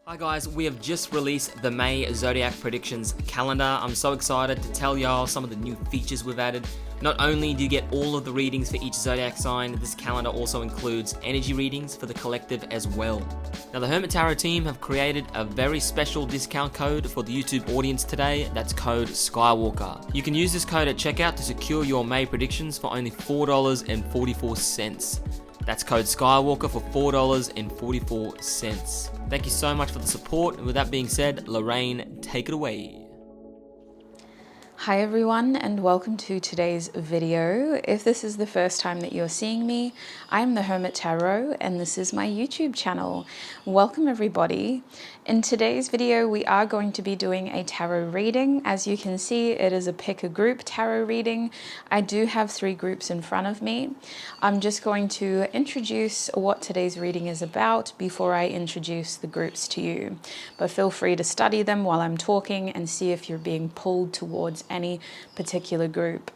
Hi guys, we have just released the May Zodiac Predictions calendar. I'm so excited to tell y'all some of the new features we've added. Not only do you get all of the readings for each zodiac sign, this calendar also includes energy readings for the collective as well. Now the Hermit Tarot team have created a very special discount code for the YouTube audience today. That's code Skywalker. You can use this code at checkout to secure your May predictions for only $4.44. That's code Skywalker for $4.44. Thank you so much for the support. And with that being said, Lorraine, take it away. Hi everyone, and welcome to today's video. If this is the first time that you're seeing me, I'm the Hermit Tarot and this is my YouTube channel. Welcome everybody. In today's video, we are going to be doing a tarot reading. As you can see, it is a pick a group tarot reading. I do have 3 groups in front of me. I'm just going to introduce what today's reading is about before I introduce the groups to you. But feel free to study them while I'm talking and see if you're being pulled towards any particular group.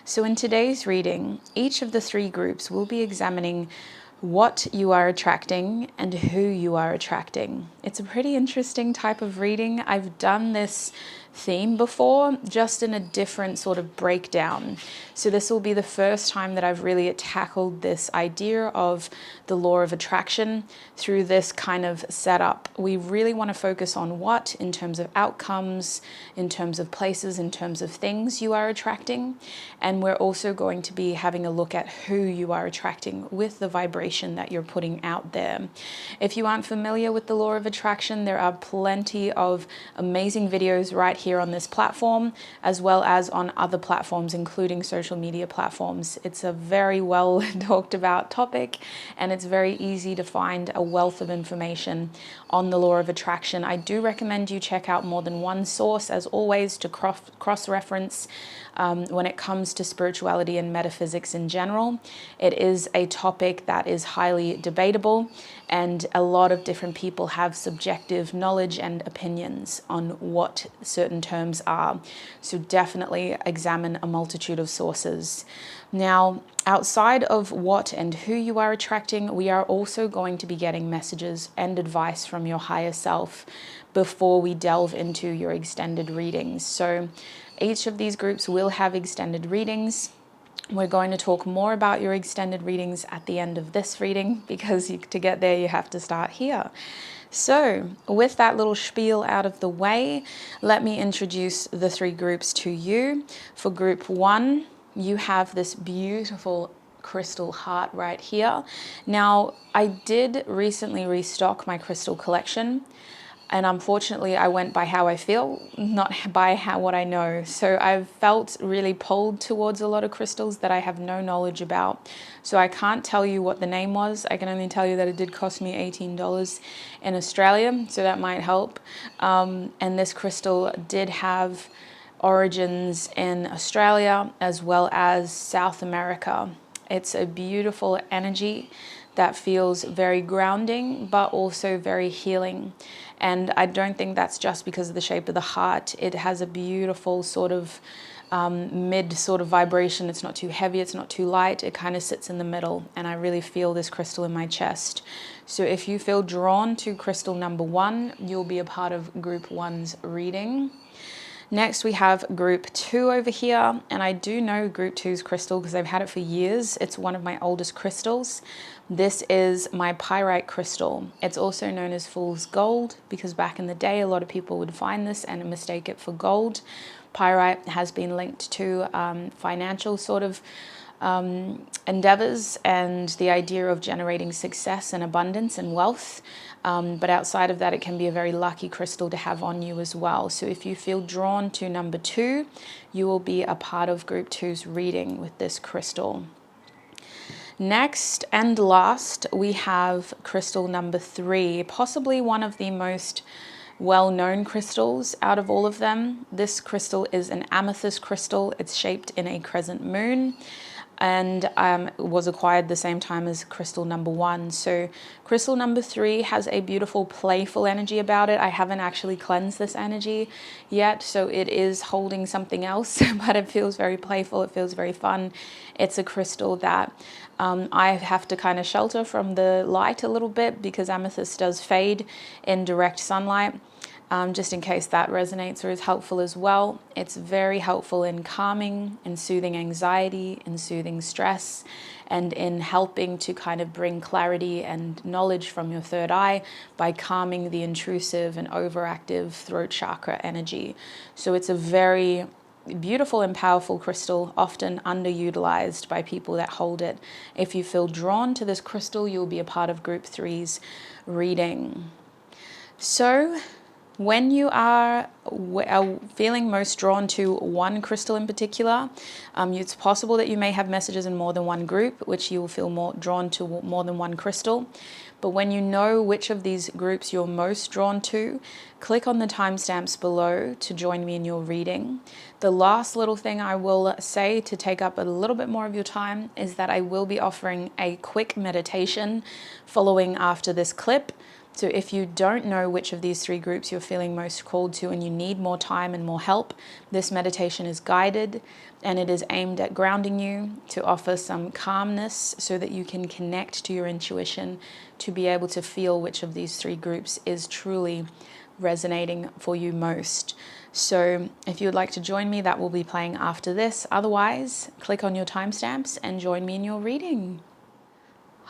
So in today's reading, each of the 3 groups will be examining what you are attracting and who you are attracting. It's a pretty interesting type of reading. I've done this theme before, just in a different sort of breakdown. So this will be the first time that I've really tackled this idea of the law of attraction through this kind of setup. We really want to focus on what, in terms of outcomes, in terms of places, in terms of things you are attracting. And we're also going to be having a look at who you are attracting with the vibration that you're putting out there. If you aren't familiar with the law of attraction, there are plenty of amazing videos right here on this platform, as well as on other platforms, including social media platforms. It's a very well talked about topic, and it's very easy to find a wealth of information on the law of attraction. I do recommend you check out more than one source, as always, to cross-reference when it comes to spirituality and metaphysics in general. It is a topic that is highly debatable, and a lot of different people have subjective knowledge and opinions on what certain terms are. So definitely examine a multitude of sources. Now, outside of what and who you are attracting, we are also going to be getting messages and advice from your higher self before we delve into your extended readings. So each of these groups will have extended readings. We're going to talk more about your extended readings at the end of this reading, because to get there, you have to start here. So with that little spiel out of the way, let me introduce the 3 groups to you. For group 1, you have this beautiful crystal heart right here. Now, I did recently restock my crystal collection, and unfortunately I went by how I feel, not by what I know. So I've felt really pulled towards a lot of crystals that I have no knowledge about. So I can't tell you what the name was. I can only tell you that it did cost me $18 in Australia, so that might help. And this crystal did have origins in Australia as well as South America. It's a beautiful energy that feels very grounding, but also very healing. And I don't think that's just because of the shape of the heart. It has a beautiful sort of mid sort of vibration. It's not too heavy, it's not too light. It kind of sits in the middle, and I really feel this crystal in my chest. So if you feel drawn to crystal number 1, you'll be a part of group 1's reading. Next, we have group 2 over here, and I do know group 2's crystal because I've had it for years. It's one of my oldest crystals. This is my pyrite crystal. It's also known as fool's gold because back in the day, a lot of people would find this and mistake it for gold. Pyrite has been linked to financial sort of endeavors and the idea of generating success and abundance and wealth. But outside of that, it can be a very lucky crystal to have on you as well. So if you feel drawn to number 2, you will be a part of group 2's reading with this crystal. Next and last, we have crystal number 3, possibly one of the most well-known crystals out of all of them. This crystal is an amethyst crystal. It's shaped in a crescent moon. and was acquired the same time as crystal number 1. So crystal number 3 has a beautiful playful energy about it. I haven't actually cleansed this energy yet, so it is holding something else, but it feels very playful, it feels very fun. It's a crystal that I have to kind of shelter from the light a little bit because amethyst does fade in direct sunlight. Just in case that resonates or is helpful as well. It's very helpful in calming, in soothing anxiety, in soothing stress, and in helping to kind of bring clarity and knowledge from your third eye by calming the intrusive and overactive throat chakra energy. So it's a very beautiful and powerful crystal, often underutilized by people that hold it. If you feel drawn to this crystal, you'll be a part of Group 3's reading. So when you are feeling most drawn to one crystal in particular, it's possible that you may have messages in more than one group, which you will feel more drawn to more than one crystal. But when you know which of these groups you're most drawn to, click on the timestamps below to join me in your reading. The last little thing I will say to take up a little bit more of your time is that I will be offering a quick meditation following after this clip. So if you don't know which of these 3 groups you're feeling most called to and you need more time and more help, this meditation is guided and it is aimed at grounding you to offer some calmness so that you can connect to your intuition to be able to feel which of these 3 groups is truly resonating for you most. So if you would like to join me, that will be playing after this. Otherwise, click on your timestamps and join me in your reading.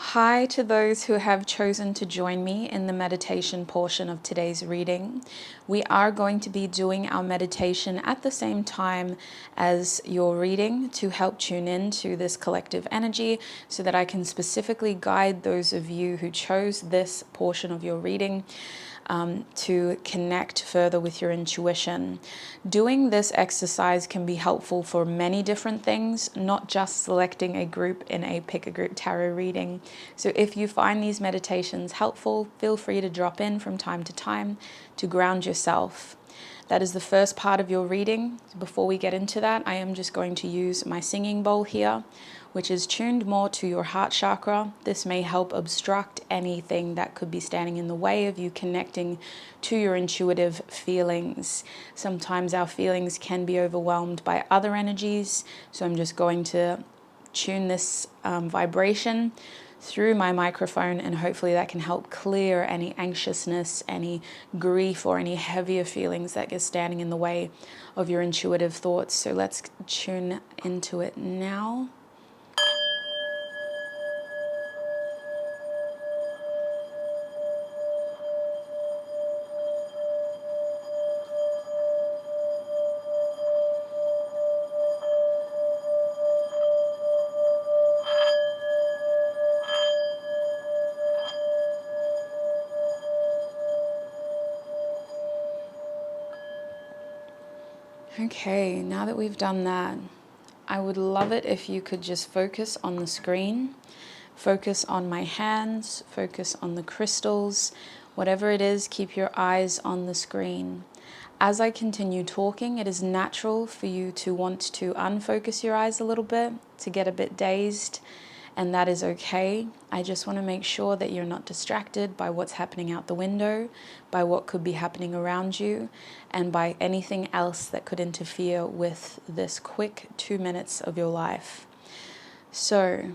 Hi to those who have chosen to join me in the meditation portion of today's reading. We are going to be doing our meditation at the same time as your reading to help tune in to this collective energy so that I can specifically guide those of you who chose this portion of your reading to connect further with your intuition. Doing this exercise can be helpful for many different things, not just selecting a group in a pick a group tarot reading. So if you find these meditations helpful, feel free to drop in from time to time to ground yourself. That is the first part of your reading. Before we get into that, I am just going to use my singing bowl here, which is tuned more to your heart chakra. This may help obstruct anything that could be standing in the way of you connecting to your intuitive feelings. Sometimes our feelings can be overwhelmed by other energies, so I'm just going to tune this vibration through my microphone, and hopefully that can help clear any anxiousness, any grief, or any heavier feelings that get standing in the way of your intuitive thoughts. So let's tune into it now. Okay, now that we've done that, I would love it if you could just focus on the screen, focus on my hands, focus on the crystals, whatever it is, keep your eyes on the screen. As I continue talking, it is natural for you to want to unfocus your eyes a little bit, to get a bit dazed, and that is okay. I just want to make sure that you're not distracted by what's happening out the window, by what could be happening around you, and by anything else that could interfere with this quick 2 minutes of your life. So,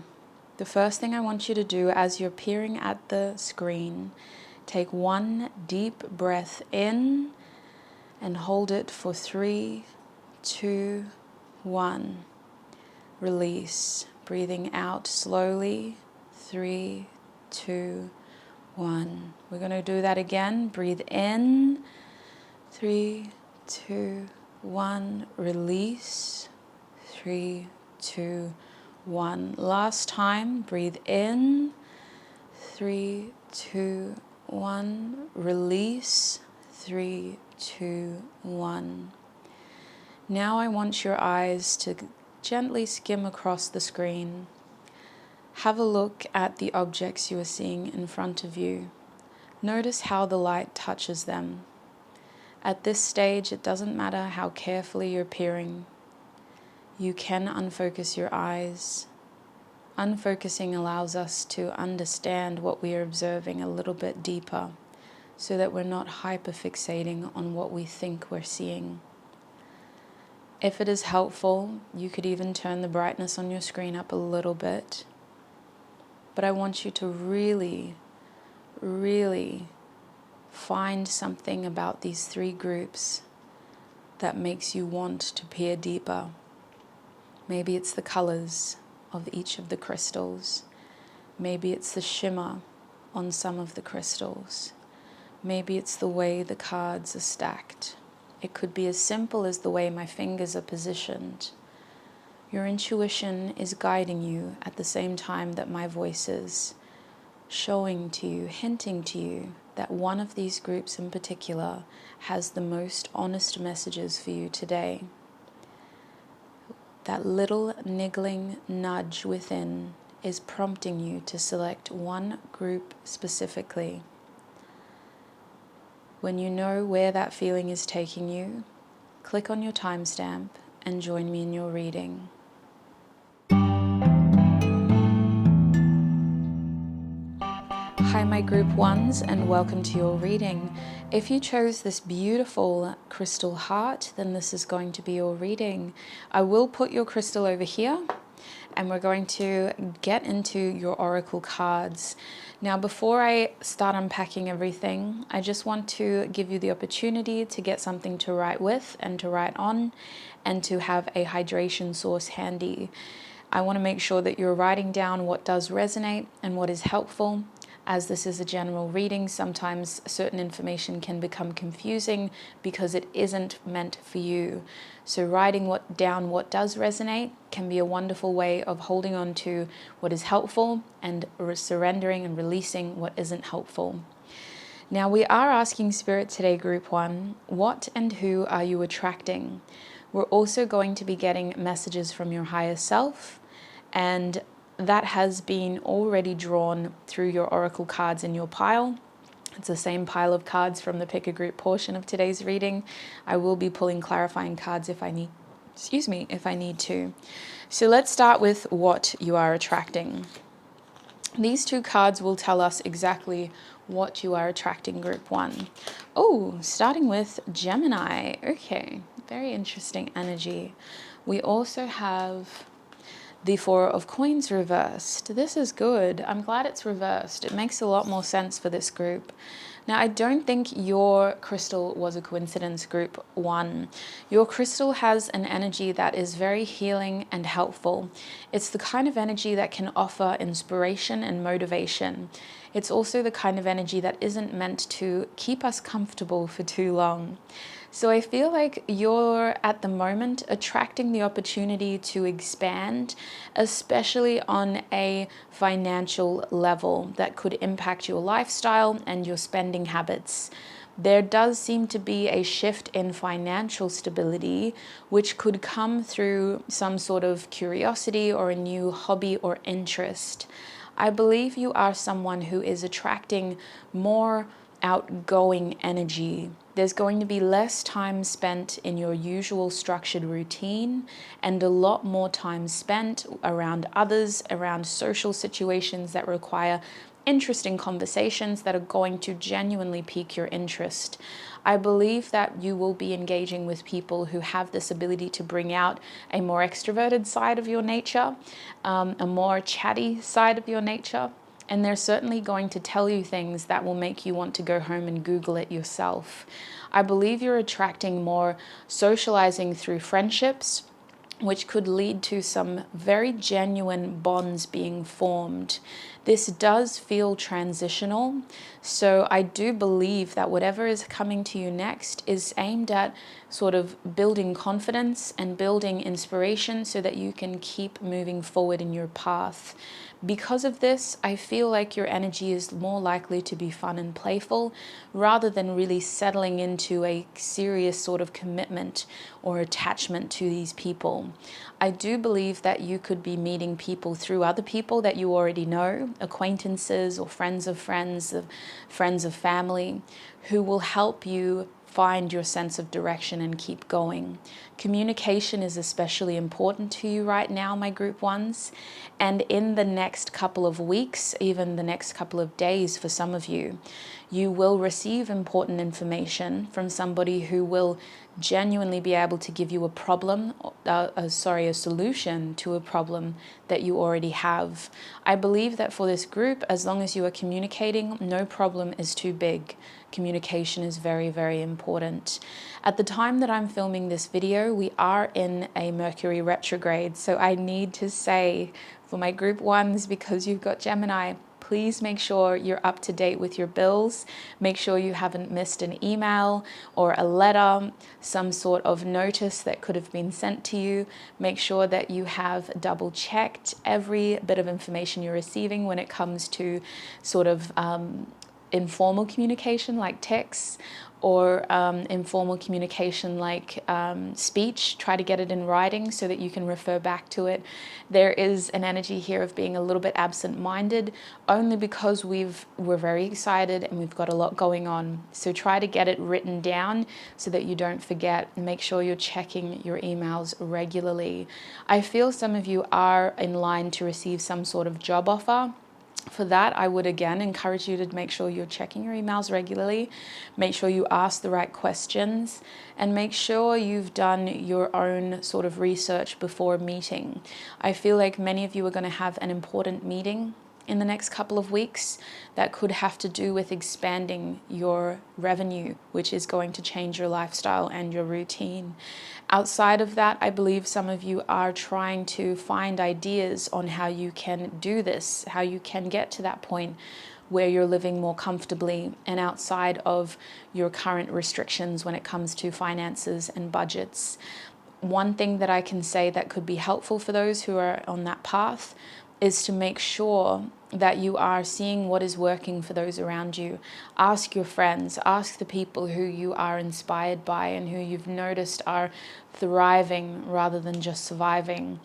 the first thing I want you to do as you're peering at the screen, take one deep breath in and hold it for 3, 2, 1. Release. Breathing out slowly. 3, 2, 1. We're going to do that again. Breathe in. 3, 2, 1. Release. 3, 2, 1. Last time. Breathe in. 3, 2, 1. Release. 3, 2, 1. Now I want your eyes to gently skim across the screen. Have a look at the objects you are seeing in front of you. Notice how the light touches them. At this stage, it doesn't matter how carefully you're peering. You can unfocus your eyes. Unfocusing allows us to understand what we are observing a little bit deeper, so that we're not hyperfixating on what we think we're seeing. If it is helpful, you could even turn the brightness on your screen up a little bit. But I want you to really, really find something about these three groups that makes you want to peer deeper. Maybe it's the colors of each of the crystals. Maybe it's the shimmer on some of the crystals. Maybe it's the way the cards are stacked. It could be as simple as the way my fingers are positioned. Your intuition is guiding you at the same time that my voice is, showing to you, hinting to you that one of these groups in particular has the most honest messages for you today. That little niggling nudge within is prompting you to select one group specifically. When you know where that feeling is taking you, click on your timestamp and join me in your reading. Hi my group ones, and welcome to your reading. If you chose this beautiful crystal heart, then this is going to be your reading. I will put your crystal over here and we're going to get into your oracle cards. Now, before I start unpacking everything, I just want to give you the opportunity to get something to write with and to write on, and to have a hydration source handy. I want to make sure that you're writing down what does resonate and what is helpful. As this is a general reading, sometimes certain information can become confusing because it isn't meant for you. So writing down what does resonate can be a wonderful way of holding on to what is helpful and surrendering and releasing what isn't helpful. Now we are asking Spirit today, Group 1, what and who are you attracting? We're also going to be getting messages from your higher self, and that has been already drawn through your oracle cards in your pile. It's the same pile of cards from the pick a group portion of today's reading. I will be pulling clarifying cards if I need to. So let's start with what you are attracting. These two cards will tell us exactly what you are attracting, Group 1. Oh, starting with Gemini. Okay, very interesting energy. We also have the Four of Coins reversed. This is good. I'm glad it's reversed. It makes a lot more sense for this group. Now, I don't think your crystal was a coincidence, Group 1. Your crystal has an energy that is very healing and helpful. It's the kind of energy that can offer inspiration and motivation. It's also the kind of energy that isn't meant to keep us comfortable for too long. So I feel like you're at the moment attracting the opportunity to expand, especially on a financial level that could impact your lifestyle and your spending habits. There does seem to be a shift in financial stability, which could come through some sort of curiosity or a new hobby or interest. I believe you are someone who is attracting more outgoing energy. There's going to be less time spent in your usual structured routine and a lot more time spent around others, around social situations that require interesting conversations that are going to genuinely pique your interest. I believe that you will be engaging with people who have this ability to bring out a more extroverted side of your nature, a more chatty side of your nature. And they're certainly going to tell you things that will make you want to go home and Google it yourself. I believe you're attracting more socializing through friendships, which could lead to some very genuine bonds being formed. This does feel transitional, so I do believe that whatever is coming to you next is aimed at sort of building confidence and building inspiration so that you can keep moving forward in your path. Because of this, I feel like your energy is more likely to be fun and playful rather than really settling into a serious sort of commitment or attachment to these people. I do believe that you could be meeting people through other people that you already know, acquaintances or friends of friends of family, who will help you find your sense of direction and keep going. Communication is especially important to you right now, my group ones. And in the next couple of weeks, even the next couple of days for some of you, you will receive important information from somebody who will genuinely be able to give you a solution to a problem that you already have. I believe that for this group, as long as you are communicating, no problem is too big. Communication is very, very important. At the time that I'm filming this video, we are in a Mercury retrograde. So I need to say for my group ones, because you've got Gemini, please make sure you're up to date with your bills. Make sure you haven't missed an email or a letter, some sort of notice that could have been sent to you. Make sure that you have double checked every bit of information you're receiving when it comes to sort of informal communication like texts, or informal communication like speech. Try to get it in writing so that you can refer back to it. There is an energy here of being a little bit absent-minded, only because we're very excited and we've got a lot going on. So try to get it written down so that you don't forget. Make sure you're checking your emails regularly. I feel some of you are in line to receive some sort of job offer. For that, I would again encourage you to make sure you're checking your emails regularly, make sure you ask the right questions, and make sure you've done your own sort of research before meeting. I feel like many of you are going to have an important meeting in the next couple of weeks that could have to do with expanding your revenue, which is going to change your lifestyle and your routine. Outside of that, I believe some of you are trying to find ideas on how you can do this, how you can get to that point where you're living more comfortably and outside of your current restrictions when it comes to finances and budgets. One thing that I can say that could be helpful for those who are on that path is to make sure that you are seeing what is working for those around you. Ask your friends, ask the people who you are inspired by and who you've noticed are thriving rather than just surviving.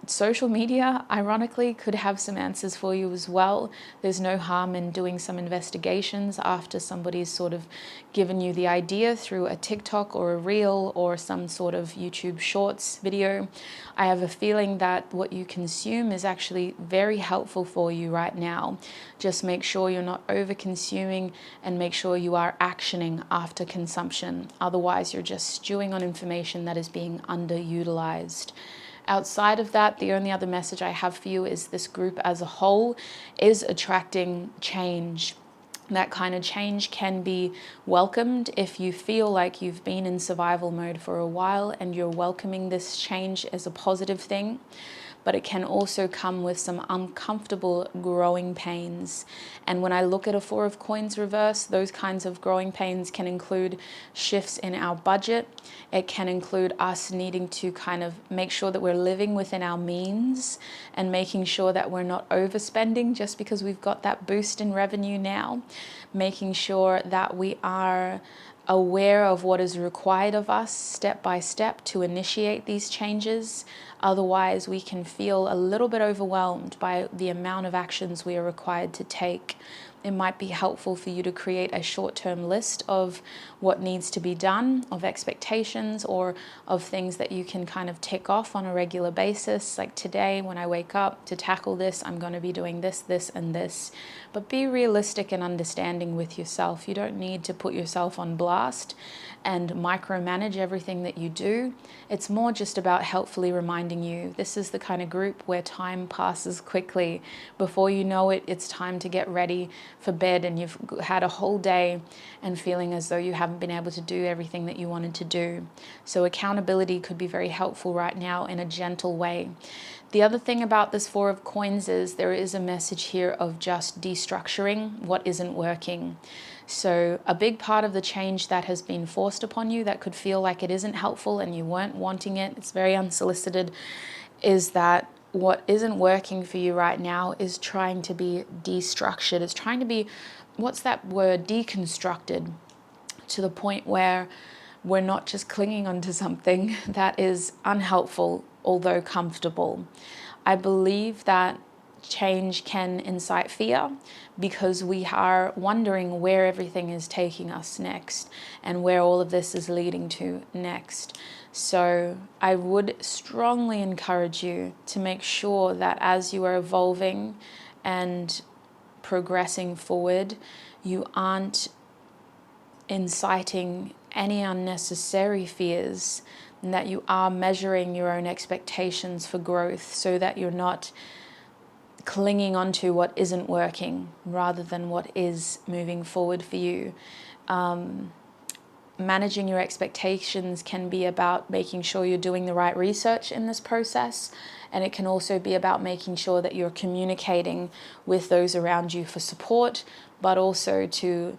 Social media, ironically, could have some answers for you as well. There's no harm in doing some investigations after somebody's sort of given you the idea through a TikTok or a reel or some sort of YouTube Shorts video. I have a feeling that what you consume is actually very helpful for you right now. Just make sure you're not over consuming and make sure you are actioning after consumption. Otherwise, you're just stewing on information that is being underutilized. Outside of that, the only other message I have for you is this group as a whole is attracting change. That kind of change can be welcomed if you feel like you've been in survival mode for a while and you're welcoming this change as a positive thing. But it can also come with some uncomfortable growing pains. And when I look at a Four of Coins reverse, those kinds of growing pains can include shifts in our budget. It can include us needing to kind of make sure that we're living within our means and making sure that we're not overspending just because we've got that boost in revenue now. Making sure that we are aware of what is required of us step by step to initiate these changes. Otherwise, we can feel a little bit overwhelmed by the amount of actions we are required to take. It might be helpful for you to create a short-term list of what needs to be done, of expectations or of things that you can kind of tick off on a regular basis. Like today, when I wake up to tackle this, I'm going to be doing this, this, and this. But be realistic and understanding with yourself. You don't need to put yourself on blast and micromanage everything that you do. It's more just about helpfully reminding you this is the kind of group where time passes quickly. Before you know it, it's time to get ready for bed and you've had a whole day and feeling as though you haven't been able to do everything that you wanted to do. So accountability could be very helpful right now in a gentle way. The other thing about this Four of Coins is there is a message here of just destructuring what isn't working. So a big part of the change that has been forced upon you that could feel like it isn't helpful and you weren't wanting it, it's very unsolicited, is that what isn't working for you right now is trying to be destructured. It's trying to be, what's that word, deconstructed, to the point where we're not just clinging onto something that is unhelpful, although comfortable. I believe that change can incite fear because we are wondering where everything is taking us next and where all of this is leading to next. So I would strongly encourage you to make sure that as you are evolving and progressing forward, you aren't inciting any unnecessary fears, and that you are measuring your own expectations for growth so that you're not clinging onto what isn't working rather than what is moving forward for you. Managing your expectations can be about making sure you're doing the right research in this process, and it can also be about making sure that you're communicating with those around you for support, but also to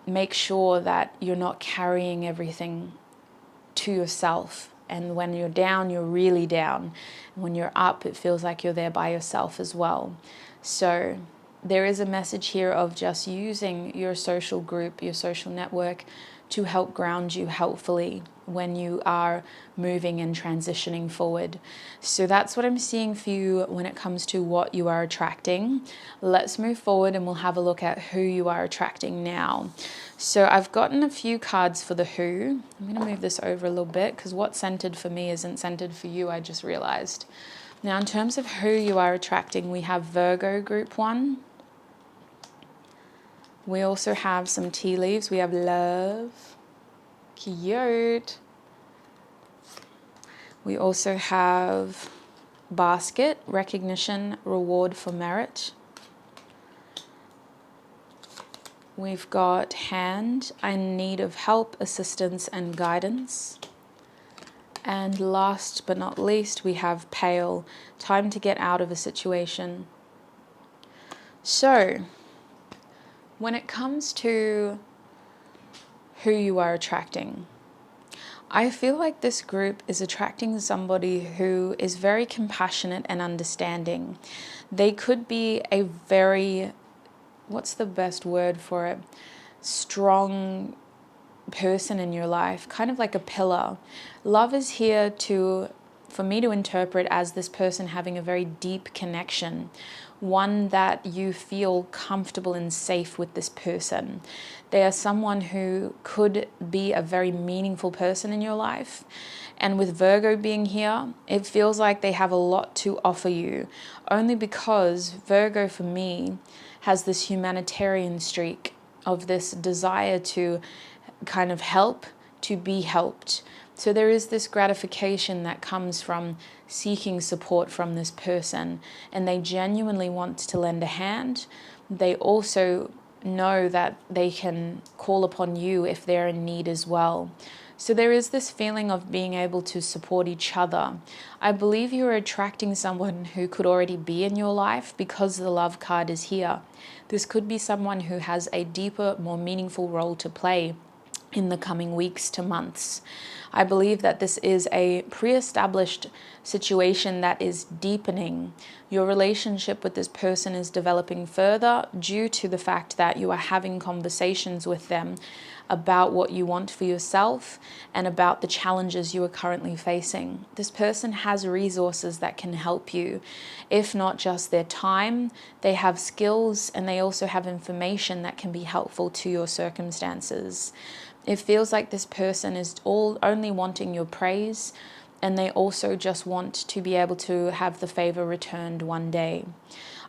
make sure that you're not carrying everything to yourself. And when you're down, you're really down. And when you're up, it feels like you're there by yourself as well. So there is a message here of just using your social group, your social network, to help ground you helpfully when you are moving and transitioning forward. So that's what I'm seeing for you when it comes to what you are attracting. Let's move forward and we'll have a look at who you are attracting now. So I've gotten a few cards for the who. I'm going to move this over a little bit because what's centered for me isn't centered for you, I just realized. Now in terms of who you are attracting, we have Virgo group 1. We also have some tea leaves. We have love. Cute. We also have basket, recognition, reward for merit. We've got hand, in need of help, assistance, and guidance. And last but not least, we have pale, time to get out of a situation. So, when it comes to who you are attracting, I feel like this group is attracting somebody who is very compassionate and understanding. They could be a very, what's the best word for it? Strong person in your life, kind of like a pillar. Love is here for me to interpret as this person having a very deep connection, one that you feel comfortable and safe with this person. They are someone who could be a very meaningful person in your life. And with Virgo being here, it feels like they have a lot to offer you, only because Virgo for me has this humanitarian streak of this desire to kind of help, to be helped. So there is this gratification that comes from seeking support from this person, and they genuinely want to lend a hand. They also know that they can call upon you if they're in need as well. So there is this feeling of being able to support each other. I believe you're attracting someone who could already be in your life because the love card is here. This could be someone who has a deeper, more meaningful role to play in the coming weeks to months. I believe that this is a pre-established situation that is deepening. Your relationship with this person is developing further due to the fact that you are having conversations with them about what you want for yourself and about the challenges you are currently facing. This person has resources that can help you. If not just their time, they have skills and they also have information that can be helpful to your circumstances. It feels like this person is only wanting your praise, and they also just want to be able to have the favor returned one day.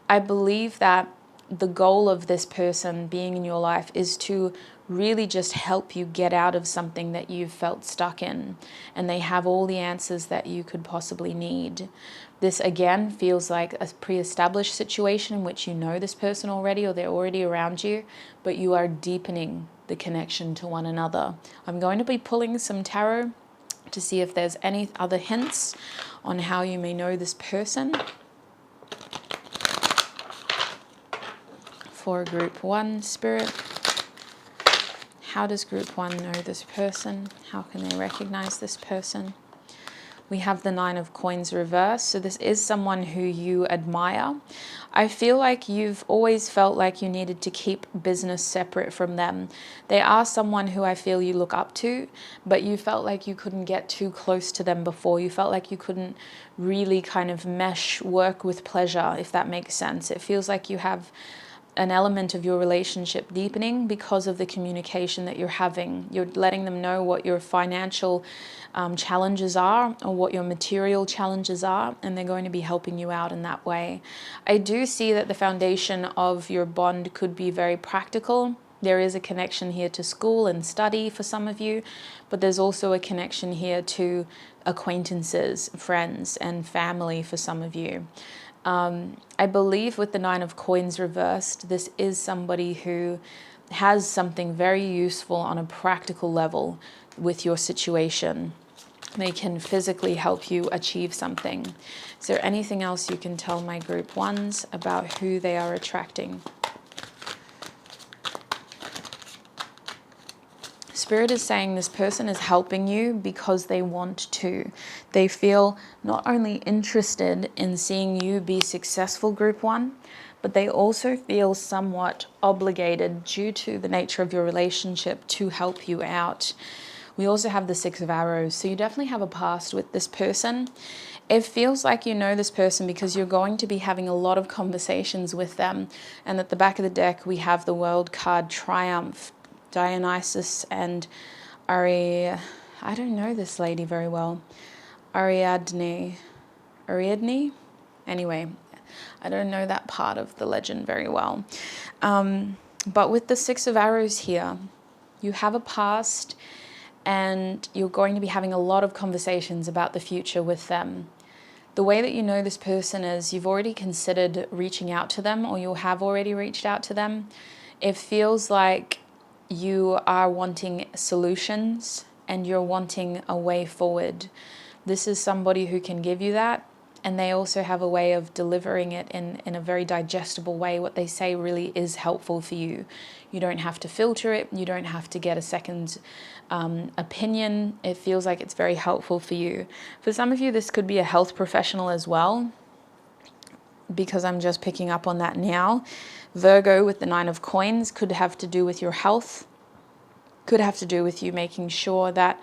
I believe that the goal of this person being in your life is to really just help you get out of something that you've felt stuck in, and they have all the answers that you could possibly need. This again feels like a pre-established situation in which you know this person already, or they're already around you, but you are deepening the connection to one another. I'm going to be pulling some tarot to see if there's any other hints on how you may know this person. For group 1, Spirit, how does group 1 know this person? How can they recognize this person? We have the 9 of Coins reversed. So this is someone who you admire. I feel like you've always felt like you needed to keep business separate from them. They are someone who I feel you look up to, but you felt like you couldn't get too close to them before. You felt like you couldn't really kind of mesh work with pleasure, if that makes sense. It feels like you have an element of your relationship deepening because of the communication that you're having. You're letting them know what your financial challenges are or what your material challenges are, and they're going to be helping you out in that way. I do see that the foundation of your bond could be very practical. There is a connection here to school and study for some of you, but there's also a connection here to acquaintances, friends, and family for some of you. I believe with the Nine of Coins reversed, this is somebody who has something very useful on a practical level with your situation. They can physically help you achieve something. Is there anything else you can tell my group ones about who they are attracting? Spirit is saying this person is helping you because they want to. They feel not only interested in seeing you be successful, group one, but they also feel somewhat obligated due to the nature of your relationship to help you out. We also have the Six of Arrows, so you definitely have a past with this person. It feels like you know this person because you're going to be having a lot of conversations with them. And at the back of the deck, we have the World card, Triumph, Dionysus and I don't know this lady very well. Ariadne? Anyway, I don't know that part of the legend very well. But with the Six of Arrows here, you have a past and you're going to be having a lot of conversations about the future with them. The way that you know this person is you've already considered reaching out to them, or you have already reached out to them. It feels like you are wanting solutions and you're wanting a way forward. This is somebody who can give you that, and they also have a way of delivering it in a very digestible way. What they say really is helpful for you. You don't have to filter it. You don't have to get a second opinion. It feels like it's very helpful for you. For some of you, this could be a health professional as well, because I'm just picking up on that now. Virgo with the Nine of Coins could have to do with your health, could have to do with you making sure that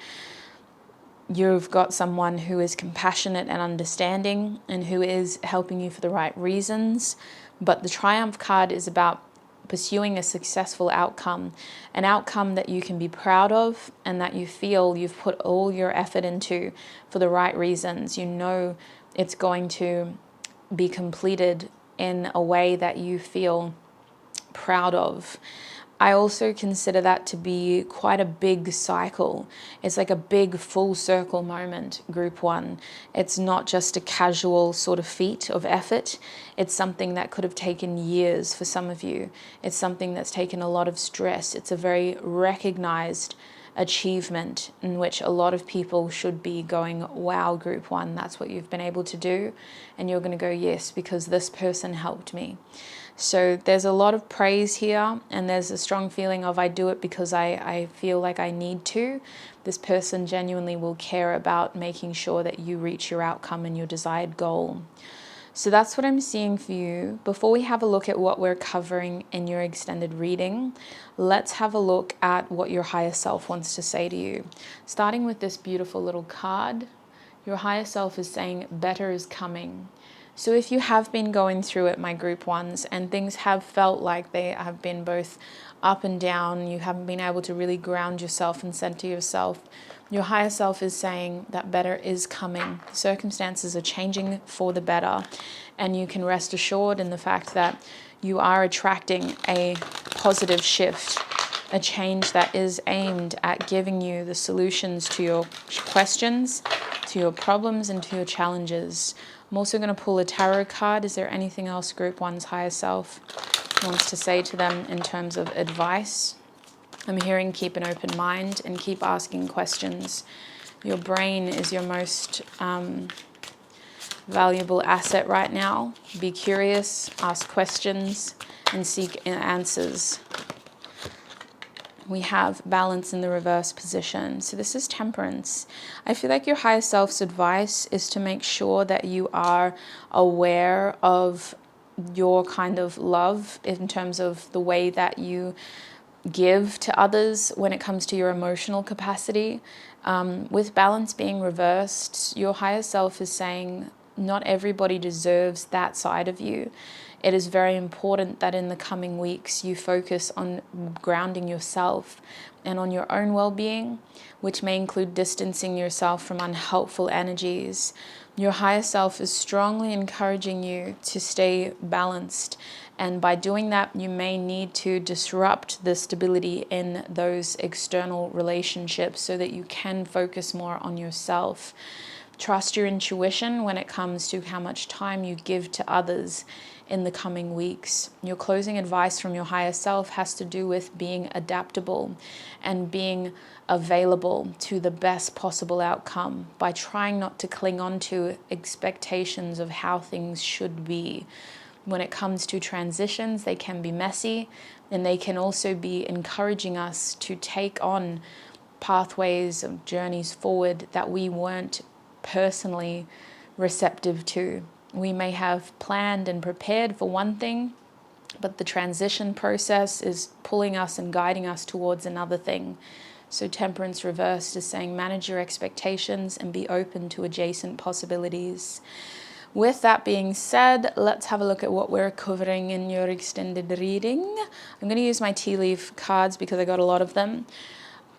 you've got someone who is compassionate and understanding and who is helping you for the right reasons. But the Triumph card is about pursuing a successful outcome, an outcome that you can be proud of and that you feel you've put all your effort into for the right reasons. You know it's going to be completed in a way that you feel proud of. I also consider that to be quite a big cycle. It's like a big full circle moment, group one. It's not just a casual sort of feat of effort. It's something that could have taken years for some of you. It's something that's taken a lot of stress. It's a very recognized achievement in which a lot of people should be going, wow, group one, that's what you've been able to do. And you're going to go, yes, because this person helped me. So there's a lot of praise here, and there's a strong feeling of I do it because I feel like I need to. This person genuinely will care about making sure that you reach your outcome and your desired goal. So that's what I'm seeing for you. Before we have a look at what we're covering in your extended reading, let's have a look at what your higher self wants to say to you. Starting with this beautiful little card, your higher self is saying better is coming. So if you have been going through it, my group ones, and things have felt like they have been both up and down, you haven't been able to really ground yourself and center yourself, your higher self is saying that better is coming. Circumstances are changing for the better, and you can rest assured in the fact that you are attracting a positive shift, a change that is aimed at giving you the solutions to your questions, to your problems, and to your challenges. I'm also going to pull a tarot card. Is there anything else group one's higher self wants to say to them in terms of advice? I'm hearing keep an open mind and keep asking questions. Your brain is your most valuable asset right now. Be curious, ask questions, and seek answers. We have balance in the reverse position. So this is temperance. I feel like your higher self's advice is to make sure that you are aware of your kind of love in terms of the way that you give to others when it comes to your emotional capacity. With balance being reversed, your higher self is saying not everybody deserves that side of you. It is very important that in the coming weeks you focus on grounding yourself and on your own well-being, which may include distancing yourself from unhelpful energies. Your higher self is strongly encouraging you to stay balanced, and by doing that, you may need to disrupt the stability in those external relationships so that you can focus more on yourself. Trust your intuition when it comes to how much time you give to others in the coming weeks. Your closing advice from your higher self has to do with being adaptable and being available to the best possible outcome by trying not to cling on to expectations of how things should be. When it comes to transitions, they can be messy, and they can also be encouraging us to take on pathways of journeys forward that we weren't personally receptive to. We may have planned and prepared for one thing, but the transition process is pulling us and guiding us towards another thing. So Temperance reversed is saying manage your expectations and be open to adjacent possibilities. With that being said, let's have a look at what we're covering in your extended reading. I'm going to use my tea leaf cards because I got a lot of them.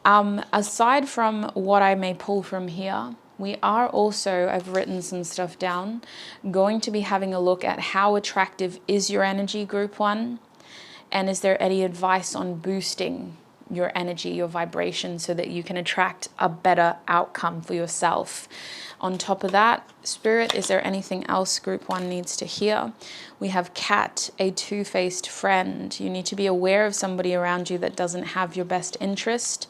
Aside from what I may pull from here, we are also, I've written some stuff down, going to be having a look at how attractive is your energy, group 1, and is there any advice on boosting your energy, your vibration, so that you can attract a better outcome for yourself. On top of that, Spirit, is there anything else group 1 needs to hear? We have Cat, a two-faced friend. You need to be aware of somebody around you that doesn't have your best interest.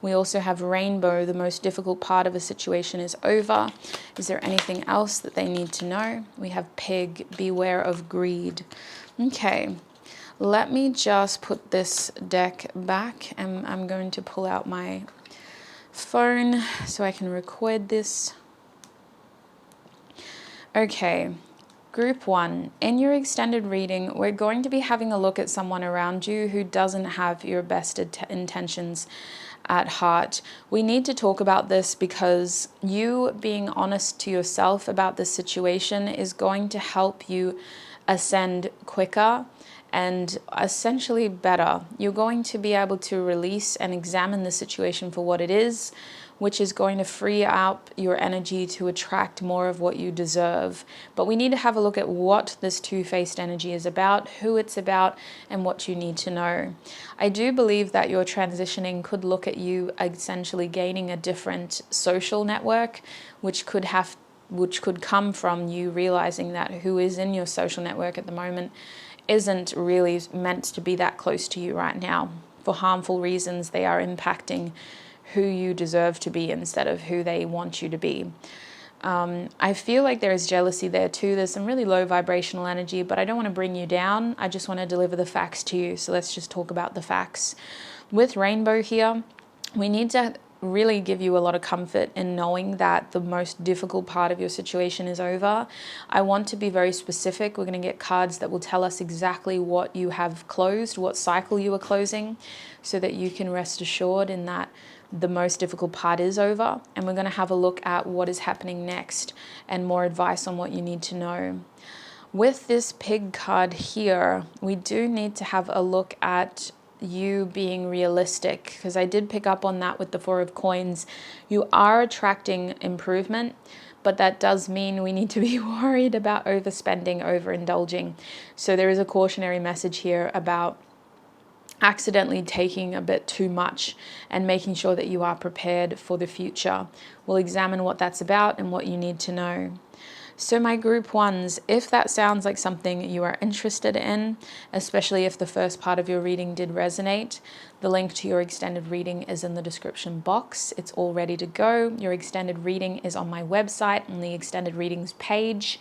We also have Rainbow, the most difficult part of a situation is over. Is there anything else that they need to know? We have Pig, beware of greed. Okay, let me just put this deck back, and I'm going to pull out my phone so I can record this. Okay, group 1, in your extended reading, we're going to be having a look at someone around you who doesn't have your best intentions at heart. We need to talk about this because you being honest to yourself about this situation is going to help you ascend quicker and essentially better. You're going to be able to release and examine the situation for what it is, which is going to free up your energy to attract more of what you deserve. But we need to have a look at what this two-faced energy is about, who it's about, and what you need to know. I do believe that your transitioning could look at you essentially gaining a different social network, which could come from you realizing that who is in your social network at the moment isn't really meant to be that close to you right now. For harmful reasons, they are impacting who you deserve to be instead of who they want you to be. I feel like there is jealousy there too. There's some really low vibrational energy, but I don't want to bring you down. I just want to deliver the facts to you. So let's just talk about the facts. With Rainbow here, we need to really give you a lot of comfort in knowing that the most difficult part of your situation is over. I want to be very specific. We're going to get cards that will tell us exactly what you have closed, what cycle you are closing, so that you can rest assured in that the most difficult part is over. And we're going to have a look at what is happening next and more advice on what you need to know. With this Pig card here, we do need to have a look at you being realistic, because I did pick up on that with the Four of Coins. You are attracting improvement, but that does mean we need to be worried about overspending, overindulging. So there is a cautionary message here about accidentally taking a bit too much and making sure that you are prepared for the future. We'll examine what that's about and what you need to know. So my group 1s, if that sounds like something you are interested in, especially if the first part of your reading did resonate, the link to your extended reading is in the description box. It's all ready to go. Your extended reading is on my website on the extended readings page.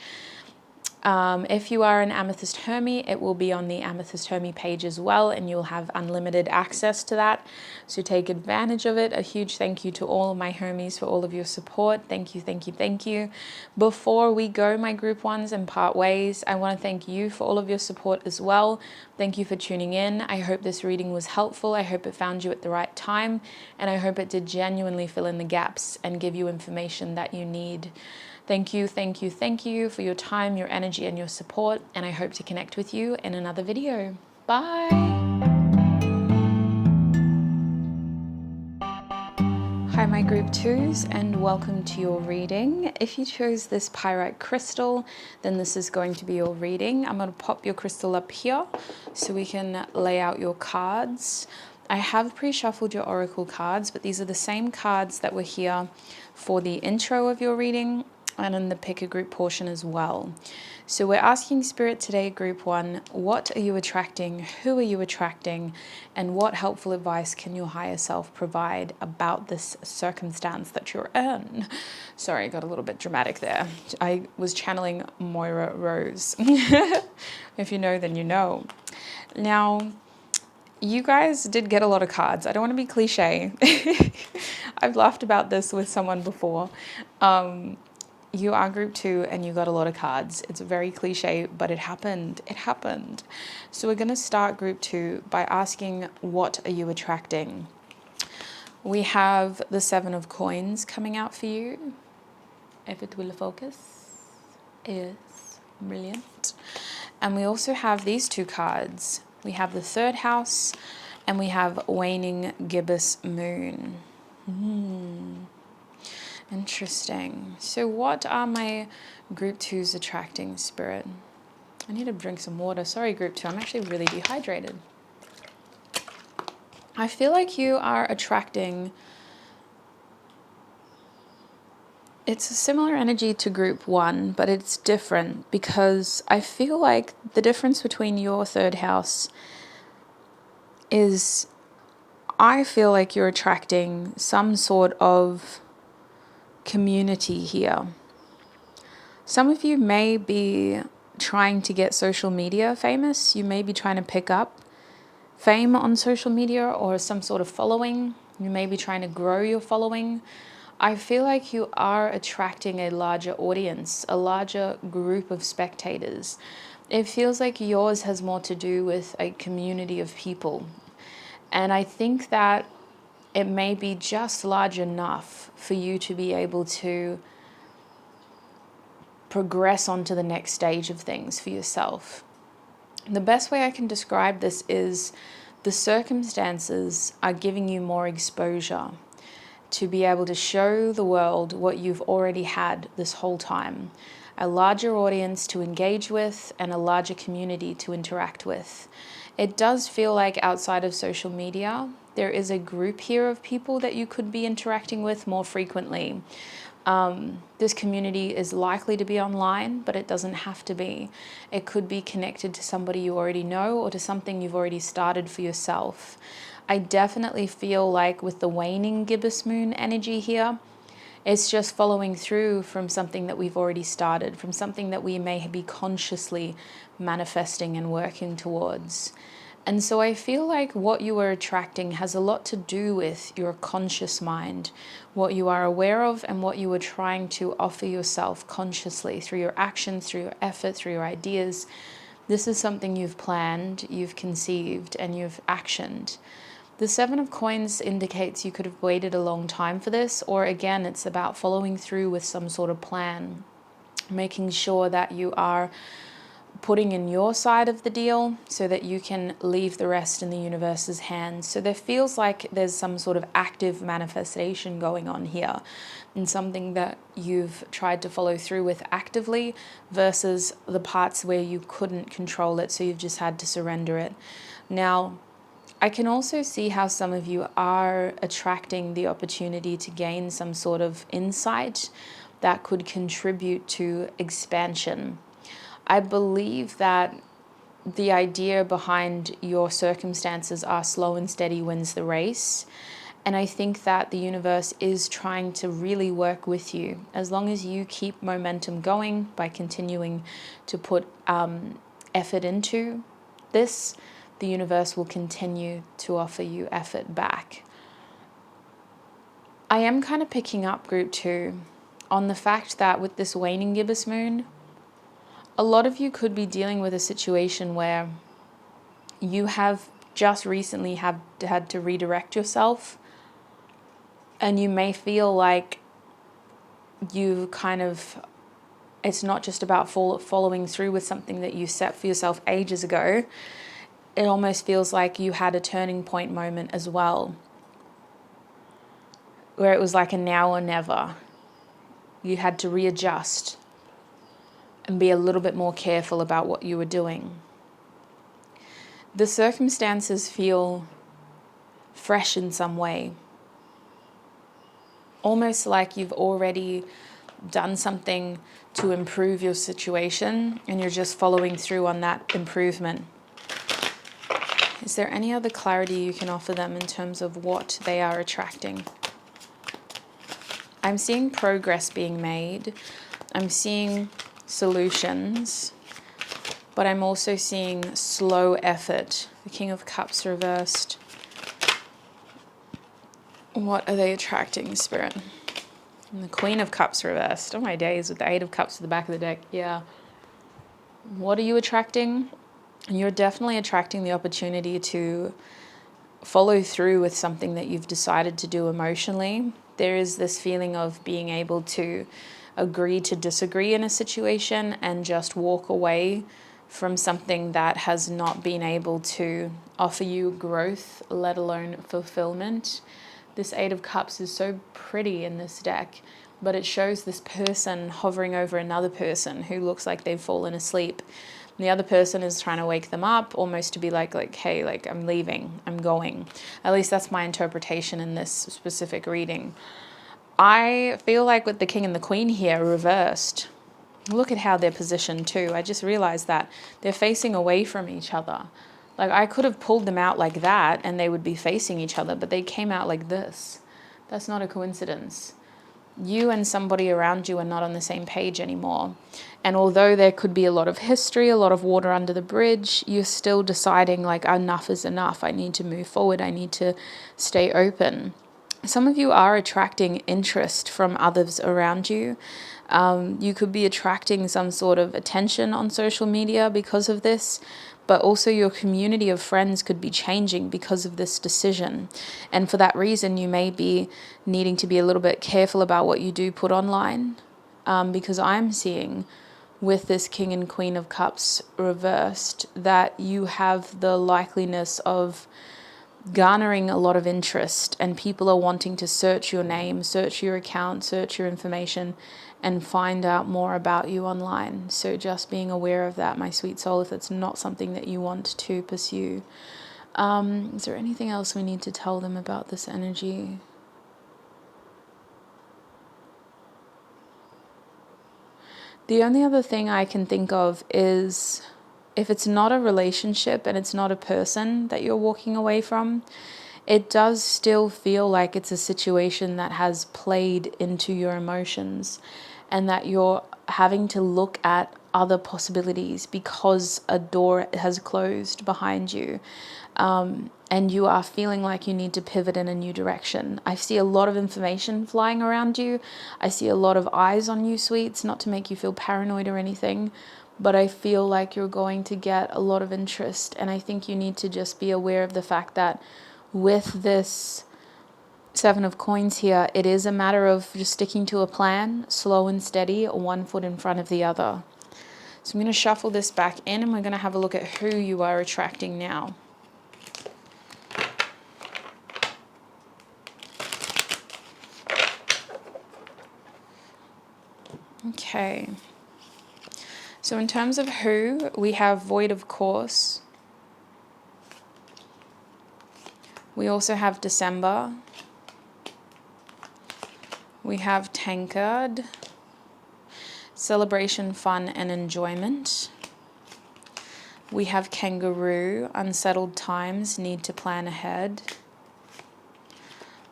If you are an Amethyst Hermie, it will be on the Amethyst Hermie page as well, and you'll have unlimited access to that. So take advantage of it. A huge thank you to all of my Hermies for all of your support. Thank you, thank you, thank you. Before we go, my group ones, and part ways, I want to thank you for all of your support as well. Thank you for tuning in. I hope this reading was helpful. I hope it found you at the right time, and I hope it did genuinely fill in the gaps and give you information that you need. Thank you, thank you, thank you for your time, your energy, and your support, and I hope to connect with you in another video. Bye! Hi, my group 2s, and welcome to your reading. If you chose this pyrite crystal, then this is going to be your reading. I'm going to pop your crystal up here so we can lay out your cards. I have pre-shuffled your oracle cards, but these are the same cards that were here for the intro of your reading and in the pick a group portion as well. So we're asking Spirit today, group 1, what are you attracting, who are you attracting, and what helpful advice can your higher self provide about this circumstance that you're in? Sorry, I got a little bit dramatic there. I was channeling Moira Rose. If you know, then you know. Now, you guys did get a lot of cards. I don't want to be cliche. I've laughed about this with someone before. You are group 2 and you got a lot of cards. It's very cliche, but it happened. It happened. So we're going to start group 2 by asking, what are you attracting? We have the 7 of coins coming out for you. If it will focus. Yes. Brilliant. And we also have these 2 cards. We have the 3rd house and we have waning gibbous moon. Interesting. So what are my group 2s attracting, Spirit? I need to drink some water. Sorry, group 2. I'm actually really dehydrated. I feel like you are attracting... It's a similar energy to group 1, but it's different because I feel like the difference between your 3rd house is I feel like you're attracting some sort of community here. Some of you may be trying to get social media famous. You may be trying to pick up fame on social media or some sort of following. You may be trying to grow your following. I feel like you are attracting a larger audience, a larger group of spectators. It feels like yours has more to do with a community of people. And I think that it may be just large enough for you to be able to progress on to the next stage of things for yourself. The best way I can describe this is the circumstances are giving you more exposure to be able to show the world what you've already had this whole time. A larger audience to engage with and a larger community to interact with. It does feel like outside of social media, there is a group here of people that you could be interacting with more frequently. This community is likely to be online, but it doesn't have to be. It could be connected to somebody you already know or to something you've already started for yourself. I definitely feel like with the waning gibbous moon energy here, it's just following through from something that we've already started, from something that we may be consciously manifesting and working towards. And so I feel like what you are attracting has a lot to do with your conscious mind, what you are aware of and what you are trying to offer yourself consciously through your actions, through your effort, through your ideas. This is something you've planned, you've conceived, and you've actioned. The 7 of coins indicates you could have waited a long time for this, or again, it's about following through with some sort of plan, making sure that you are putting in your side of the deal so that you can leave the rest in the universe's hands. So there feels like there's some sort of active manifestation going on here and something that you've tried to follow through with actively versus the parts where you couldn't control it, so you've just had to surrender it. Now, I can also see how some of you are attracting the opportunity to gain some sort of insight that could contribute to expansion. I believe that the idea behind your circumstances are slow and steady wins the race. And I think that the universe is trying to really work with you. As long as you keep momentum going by continuing to put effort into this, the universe will continue to offer you effort back. I am kind of picking up, group 2, on the fact that with this waning gibbous moon, a lot of you could be dealing with a situation where you have just recently had to redirect yourself, and you may feel like you it's not just about following through with something that you set for yourself ages ago. It almost feels like you had a turning point moment as well, where it was like a now or never. You had to readjust and be a little bit more careful about what you were doing. The circumstances feel fresh in some way. Almost like you've already done something to improve your situation and you're just following through on that improvement. Is there any other clarity you can offer them in terms of what they are attracting? I'm seeing progress being made. I'm seeing solutions, but I'm also seeing slow effort. The King of Cups reversed. What are they attracting, Spirit? And the Queen of Cups reversed. Oh my days, with the Eight of Cups to the back of the deck. Yeah. What are you attracting? You're definitely attracting the opportunity to follow through with something that you've decided to do emotionally. There is this feeling of being able to agree to disagree in a situation and just walk away from something that has not been able to offer you growth, let alone fulfillment. This Eight of Cups is so pretty in this deck, but it shows this person hovering over another person who looks like they've fallen asleep. And the other person is trying to wake them up, almost to be like, hey, like, I'm leaving, I'm going. At least that's my interpretation in this specific reading. I feel like with the King and the Queen here reversed, look at how they're positioned too. I just realized that they're facing away from each other. Like, I could have pulled them out like that and they would be facing each other, but they came out like this. That's not a coincidence. You and somebody around you are not on the same page anymore. And although there could be a lot of history, a lot of water under the bridge, you're still deciding like, enough is enough. I need to move forward. I need to stay open. Some of you are attracting interest from others around you. You could be attracting some sort of attention on social media because of this, but also your community of friends could be changing because of this decision. And for that reason, you may be needing to be a little bit careful about what you do put online, because I'm seeing with this King and Queen of Cups reversed that you have the likeliness of garnering a lot of interest, and people are wanting to search your name, search your account, search your information, and find out more about you online. So just being aware of that, my sweet soul, if it's not something that you want to pursue. Is there anything else we need to tell them about this energy? The only other thing I can think of is, if it's not a relationship and it's not a person that you're walking away from, it does still feel like it's a situation that has played into your emotions and that you're having to look at other possibilities because a door has closed behind you. And you are feeling like you need to pivot in a new direction. I see a lot of information flying around you. I see a lot of eyes on you, sweets, not to make you feel paranoid or anything, but I feel like you're going to get a lot of interest. And I think you need to just be aware of the fact that with this Seven of Coins here, it is a matter of just sticking to a plan, slow and steady, one foot in front of the other. So I'm going to shuffle this back in and we're going to have a look at who you are attracting now. Okay. So in terms of who, we have Void, of course. We also have December. We have Tankard. Celebration, fun, and enjoyment. We have Kangaroo. Unsettled times, need to plan ahead.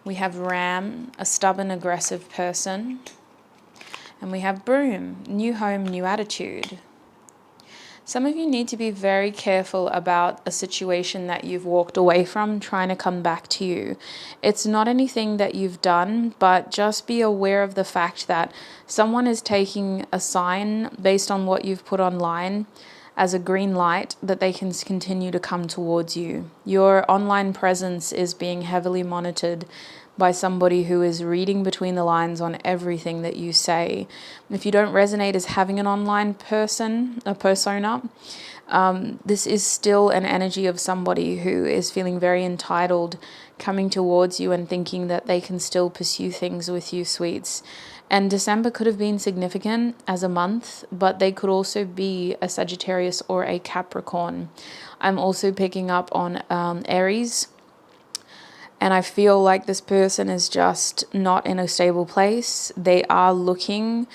We have Ram, a stubborn, aggressive person. And we have Broom, new home, new attitude. Some of you need to be very careful about a situation that you've walked away from trying to come back to you. It's not anything that you've done, but just be aware of the fact that someone is taking a sign based on what you've put online as a green light that they can continue to come towards you. Your online presence is being heavily monitored by somebody who is reading between the lines on everything that you say. If you don't resonate as having an online person, a persona, this is still an energy of somebody who is feeling very entitled, coming towards you and thinking that they can still pursue things with you, sweets. And December could have been significant as a month, but they could also be a Sagittarius or a Capricorn. I'm also picking up on Aries. And I feel like this person is just not in a stable place. They are looking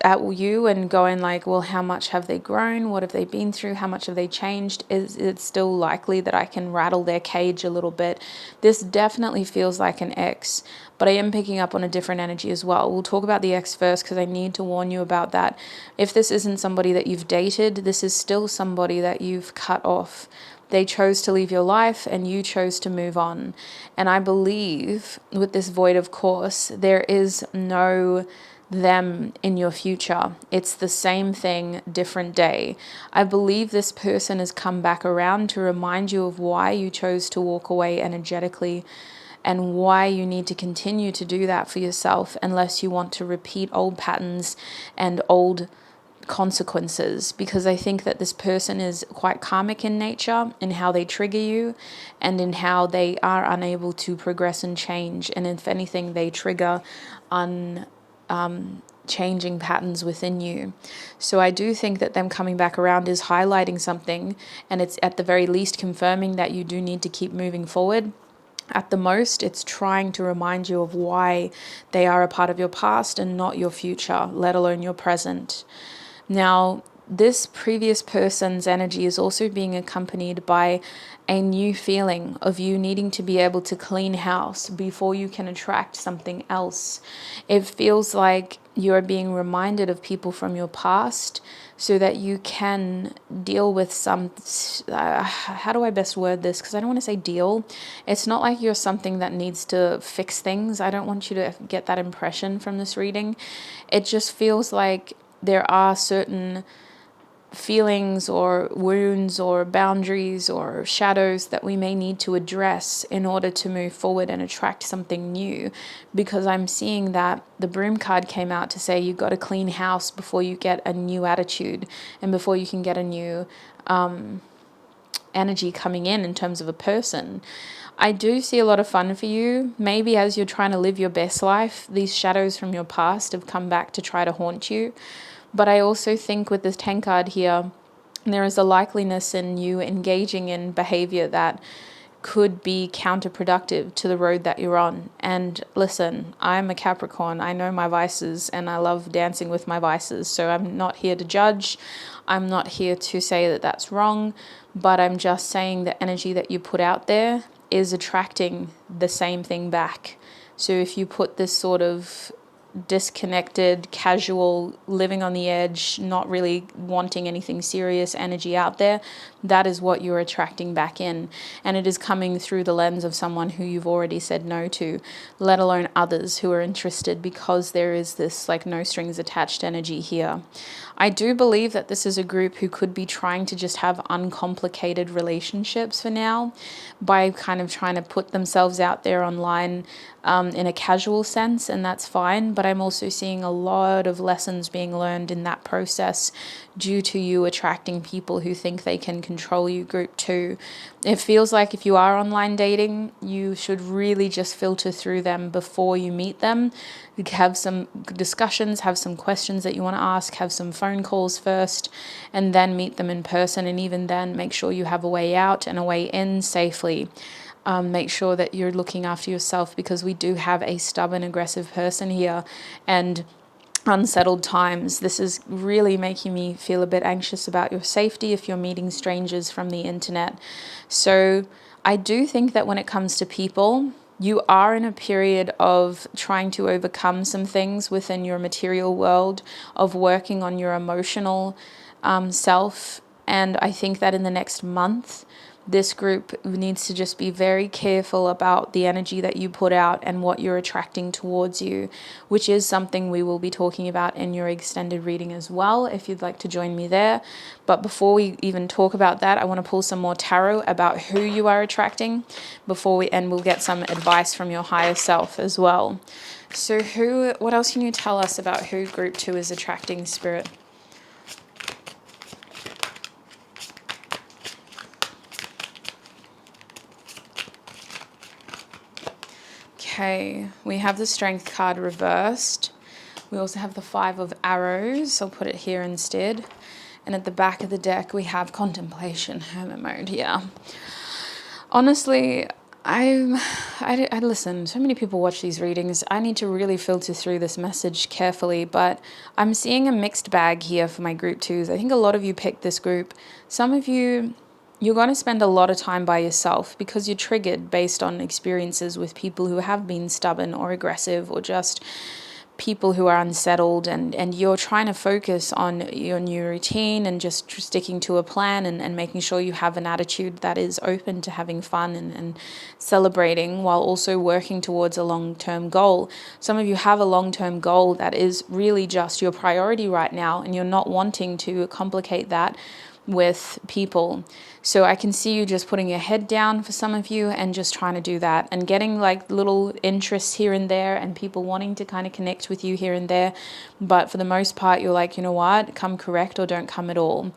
at you and going like, well, how much have they grown? What have they been through? How much have they changed? Is it still likely that I can rattle their cage a little bit? This definitely feels like an ex, but I am picking up on a different energy as well. We'll talk about the ex first because I need to warn you about that. If this isn't somebody that you've dated, this is still somebody that you've cut off. They chose to leave your life and you chose to move on. And I believe with this void of course, there is no them in your future. It's the same thing, different day. I believe this person has come back around to remind you of why you chose to walk away energetically and why you need to continue to do that for yourself unless you want to repeat old patterns and old consequences, because I think that this person is quite karmic in nature in how they trigger you and in how they are unable to progress and change, and if anything they trigger changing patterns within you. So I do think that them coming back around is highlighting something, and it's at the very least confirming that you do need to keep moving forward. At the most, it's trying to remind you of why they are a part of your past and not your future, let alone your present. Now, this previous person's energy is also being accompanied by a new feeling of you needing to be able to clean house before you can attract something else. It feels like you're being reminded of people from your past so that you can deal with some, how do I best word this? Because I don't want to say deal. It's not like you're something that needs to fix things. I don't want you to get that impression from this reading. It just feels like there are certain feelings or wounds or boundaries or shadows that we may need to address in order to move forward and attract something new, because I'm seeing that the Broom card came out to say you've got to clean house before you get a new attitude and before you can get a new energy coming in terms of a person. I do see a lot of fun for you. Maybe as you're trying to live your best life, these shadows from your past have come back to try to haunt you. But I also think with this 10 card here, there is a likeliness in you engaging in behavior that could be counterproductive to the road that you're on. And listen, I'm a Capricorn. I know my vices and I love dancing with my vices. So I'm not here to judge. I'm not here to say that that's wrong, but I'm just saying the energy that you put out there is attracting the same thing back. So if you put this sort of disconnected, casual, living on the edge, not really wanting anything serious energy out there, that is what you're attracting back in. And it is coming through the lens of someone who you've already said no to, let alone others who are interested, because there is this like no strings attached energy here. I do believe that this is a group who could be trying to just have uncomplicated relationships for now by kind of trying to put themselves out there online in a casual sense, and that's fine. But I'm also seeing a lot of lessons being learned in that process due to you attracting people who think they can control you, group 2. It feels like if you are online dating, you should really just filter through them before you meet them. Have some discussions, have some questions that you want to ask, have some phone calls first, and then meet them in person. And even then, make sure you have a way out and a way in safely. Make sure that you're looking after yourself, because we do have a stubborn, aggressive person here and unsettled times. This is really making me feel a bit anxious about your safety if you're meeting strangers from the internet. So I do think that when it comes to people, You are in a period of trying to overcome some things within your material world, of working on your emotional self. And I think that in the next month, this group needs to just be very careful about the energy that you put out and what you're attracting towards you, which is something we will be talking about in your extended reading as well, if you'd like to join me there. But before we even talk about that, I want to pull some more tarot about who you are attracting and we'll get some advice from your higher self as well. So what else can you tell us about who group 2 is attracting, Spirit? Okay, we have the Strength card reversed. We also have the 5 of Arrows. I'll put it here instead. And at the back of the deck, we have Contemplation, Hermit mode. Yeah. Honestly, I listen, so many people watch these readings. I need to really filter through this message carefully, but I'm seeing a mixed bag here for my group 2s. I think a lot of you picked this group. Some of you, you're going to spend a lot of time by yourself because you're triggered based on experiences with people who have been stubborn or aggressive, or just people who are unsettled, and you're trying to focus on your new routine and just sticking to a plan and making sure you have an attitude that is open to having fun and celebrating, while also working towards a long-term goal. Some of you have a long-term goal that is really just your priority right now, and you're not wanting to complicate that with people. So I can see you just putting your head down for some of you and just trying to do that and getting like little interests here and there and people wanting to kind of connect with you here and there. But for the most part, you're like, you know what, come correct or don't come at all.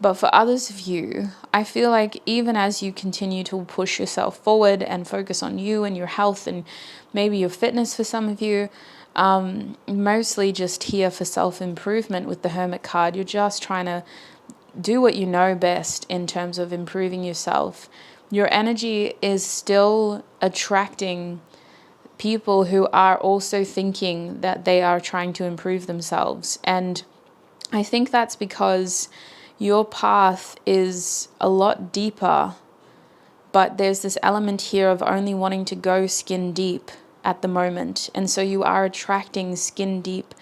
But for others of you, I feel like even as you continue to push yourself forward and focus on you and your health and maybe your fitness for some of you, mostly just here for self-improvement with the Hermit card, you're just trying to do what you know best in terms of improving yourself. Your energy is still attracting people who are also thinking that they are trying to improve themselves. And I think that's because your path is a lot deeper, but there's this element here of only wanting to go skin deep at the moment. And so you are attracting skin deep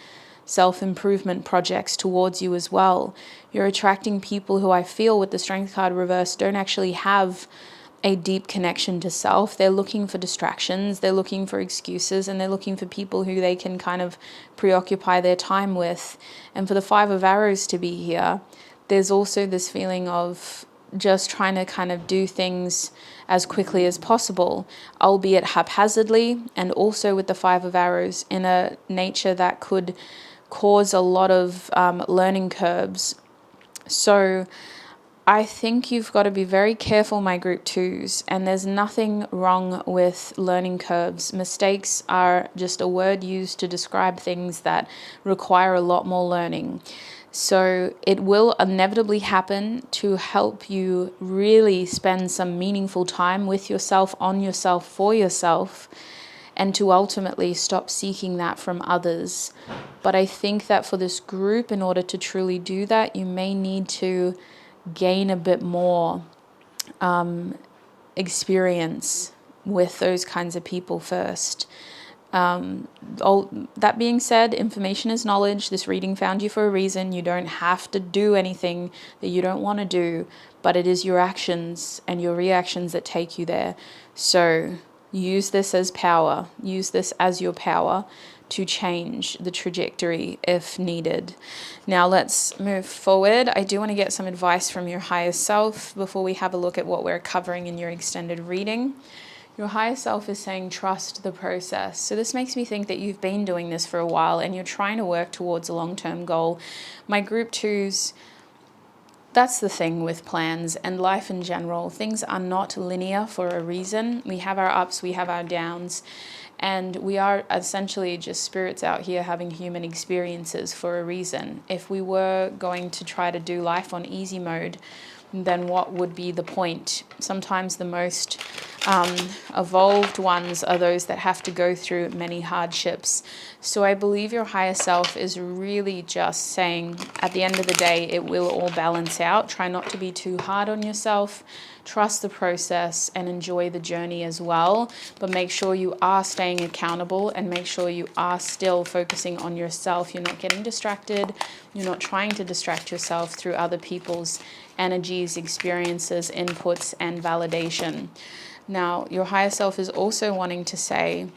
self-improvement projects towards you as well. You're attracting people who I feel with the Strength card reversed don't actually have a deep connection to self. They're looking for distractions, they're looking for excuses, and they're looking for people who they can kind of preoccupy their time with. And for the 5 of Arrows to be here, there's also this feeling of just trying to kind of do things as quickly as possible, albeit haphazardly, and also with the 5 of Arrows in a nature that could cause a lot of learning curves. So I think you've got to be very careful, my group 2s, and there's nothing wrong with learning curves. Mistakes are just a word used to describe things that require a lot more learning. So it will inevitably happen to help you really spend some meaningful time with yourself, on yourself, for yourself, and to ultimately stop seeking that from others. But I think that for this group, in order to truly do that, you may need to gain a bit more experience with those kinds of people first. That being said, information is knowledge. This reading found you for a reason. You don't have to do anything that you don't want to do, but it is your actions and your reactions that take you there. So use this as power. Use this as your power to change the trajectory if needed. Now let's move forward. I do want to get some advice from your higher self before we have a look at what we're covering in your extended reading. Your higher self is saying trust the process. So this makes me think that you've been doing this for a while and you're trying to work towards a long-term goal. My group 2s, that's the thing with plans and life in general. Things are not linear for a reason. We have our ups, we have our downs, and we are essentially just spirits out here having human experiences for a reason. If we were going to try to do life on easy mode, then what would be the point? Sometimes the most evolved ones are those that have to go through many hardships. So I believe your higher self is really just saying, at the end of the day, it will all balance out. Try not to be too hard on yourself. trust the process and enjoy the journey as well. But make sure you are staying accountable and make sure you are still focusing on yourself. You're not getting distracted. You're not trying to distract yourself through other people's energies, experiences, inputs, and validation. Now, your higher self is also wanting to say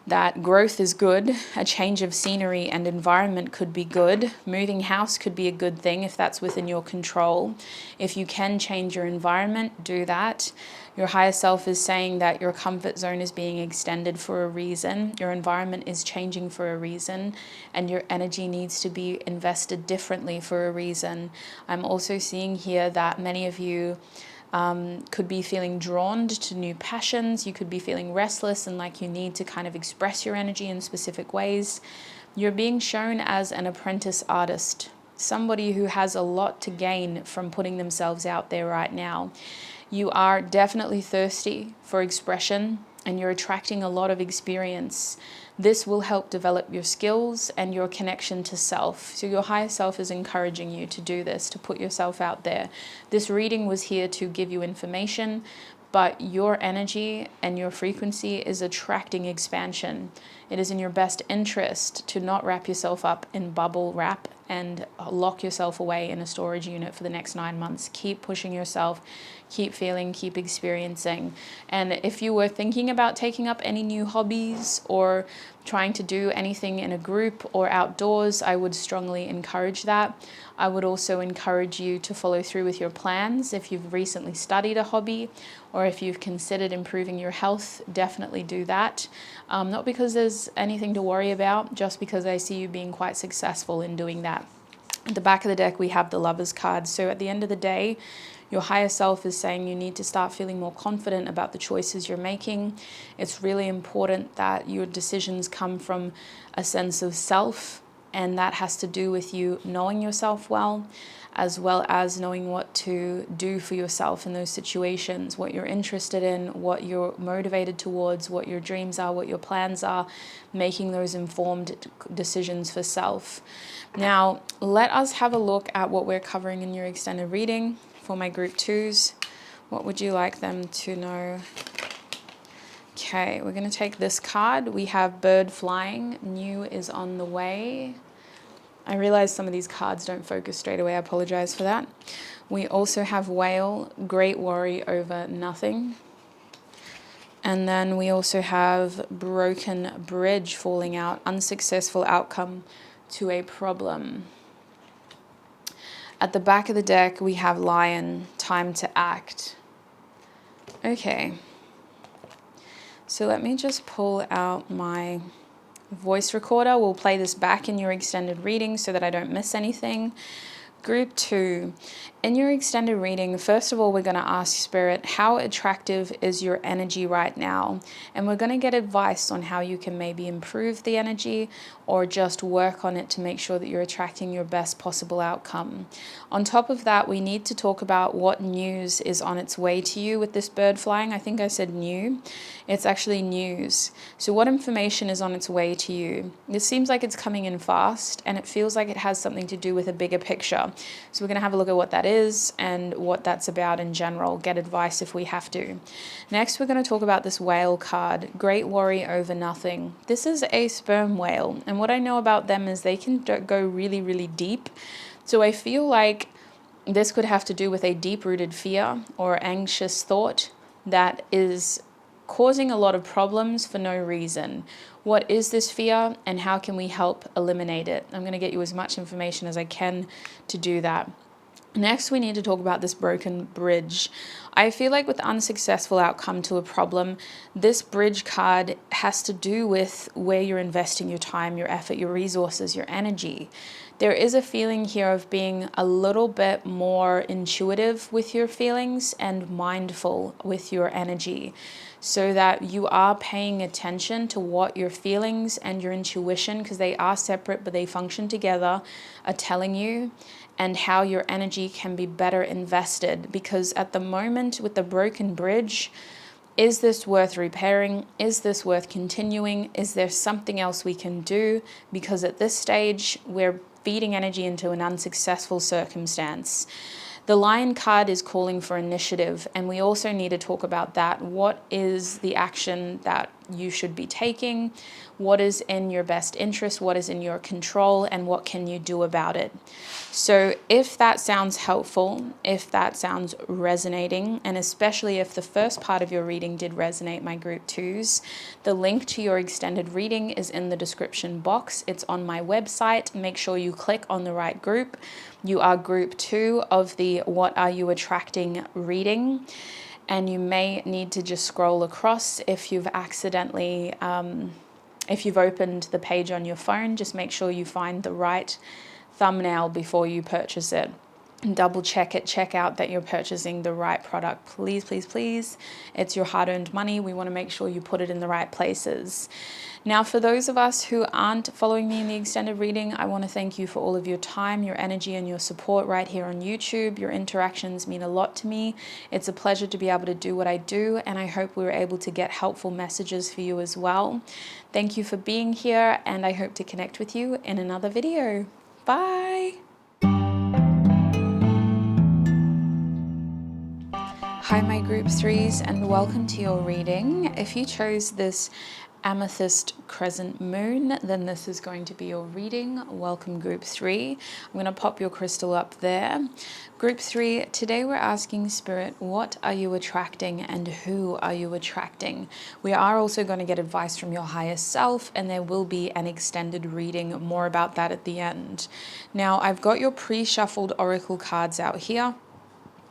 that growth is good, a change of scenery and environment could be good, moving house could be a good thing if that's within your control. If you can change your environment, do that. Your higher self is saying that your comfort zone is being extended for a reason, your environment is changing for a reason, and your energy needs to be invested differently for a reason. I'm also seeing here that many of you could be feeling drawn to new passions. You could be feeling restless and like you need to kind of express your energy in specific ways. You're being shown as an apprentice artist, somebody who has a lot to gain from putting themselves out there right now. You are definitely thirsty for expression and you're attracting a lot of experience. This will help develop your skills and your connection to self. So your higher self is encouraging you to do this, to put yourself out there. This reading was here to give you information, but your energy and your frequency is attracting expansion. It is in your best interest to not wrap yourself up in bubble wrap and lock yourself away in a storage unit for the next 9 months. Keep pushing yourself, keep feeling, keep experiencing. And if you were thinking about taking up any new hobbies or trying to do anything in a group or outdoors, I would strongly encourage that. I would also encourage you to follow through with your plans. If you've recently studied a hobby or if you've considered improving your health, definitely do that. Not because there's anything to worry about, just because I see you being quite successful in doing that. At the back of the deck, we have the Lovers card. So at the end of the day, your higher self is saying you need to start feeling more confident about the choices you're making. It's really important that your decisions come from a sense of self, and that has to do with you knowing yourself well as knowing what to do for yourself in those situations, what you're interested in, what you're motivated towards, what your dreams are, what your plans are, making those informed decisions for self. Now, let us have a look at what we're covering in your extended reading for my group 2s. What would you like them to know? Okay, we're going to take this card. We have bird flying. New is on the way. I realize some of these cards don't focus straight away. I apologize for that. We also have whale, great worry over nothing. And then we also have broken bridge falling out, unsuccessful outcome to a problem. At the back of the deck, we have lion, time to act. Okay. So let me just pull out my voice recorder. We'll play this back in your extended reading so that I don't miss anything. Group 2. In your extended reading, first of all, we're going to ask Spirit, how attractive is your energy right now? And we're going to get advice on how you can maybe improve the energy or just work on it to make sure that you're attracting your best possible outcome. On top of that, we need to talk about what news is on its way to you with this bird flying. I think I said new. It's actually news. So what information is on its way to you? This seems like it's coming in fast and it feels like it has something to do with a bigger picture. So we're going to have a look at what that is and what that's about in general. Get advice if we have to. Next, we're going to talk about this whale card, great worry over nothing. This is a sperm whale, and what I know about them is they can go really, really deep. So I feel like this could have to do with a deep-rooted fear or anxious thought that is causing a lot of problems for no reason. What is this fear and how can we help eliminate it? I'm going to get you as much information as I can to do that. Next, we need to talk about this broken bridge. I feel like with unsuccessful outcome to a problem, this bridge card has to do with where you're investing your time, your effort, your resources, your energy. There is a feeling here of being a little bit more intuitive with your feelings and mindful with your energy, so that you are paying attention to what your feelings and your intuition, because they are separate but they function together, are telling you, and how your energy can be better invested. Because at the moment with the broken bridge, is this worth repairing? Is this worth continuing? Is there something else we can do? Because at this stage, we're feeding energy into an unsuccessful circumstance. The Lion card is calling for initiative, and we also need to talk about that. What is the action that you should be taking? What is in your best interest? What is in your control? And what can you do about it? So if that sounds helpful, if that sounds resonating, and especially if the first part of your reading did resonate, my group 2s, the link to your extended reading is in the description box. It's on my website. Make sure you click on the right group. You are group 2 of the What Are You Attracting reading, and you may need to just scroll across if you've accidentally, if you've opened the page on your phone. Just make sure you find the right thumbnail before you purchase it. And double check it, check out that you're purchasing the right product. Please, please, please. It's your hard-earned money. We want to make sure you put it in the right places. Now, for those of us who aren't following me in the extended reading, I want to thank you for all of your time, your energy, and your support right here on YouTube. Your interactions mean a lot to me. It's a pleasure to be able to do what I do, and I hope we were able to get helpful messages for you as well. Thank you for being here, and I hope to connect with you in another video. Bye! Hi, my group 3s, and welcome to your reading. If you chose this amethyst crescent moon, then this is going to be your reading. Welcome, group 3. I'm going to pop your crystal up there. Group 3, today we're asking Spirit, what are you attracting and who are you attracting? We are also going to get advice from your higher self, and there will be an extended reading, more about that at the end. Now, I've got your pre-shuffled oracle cards out here.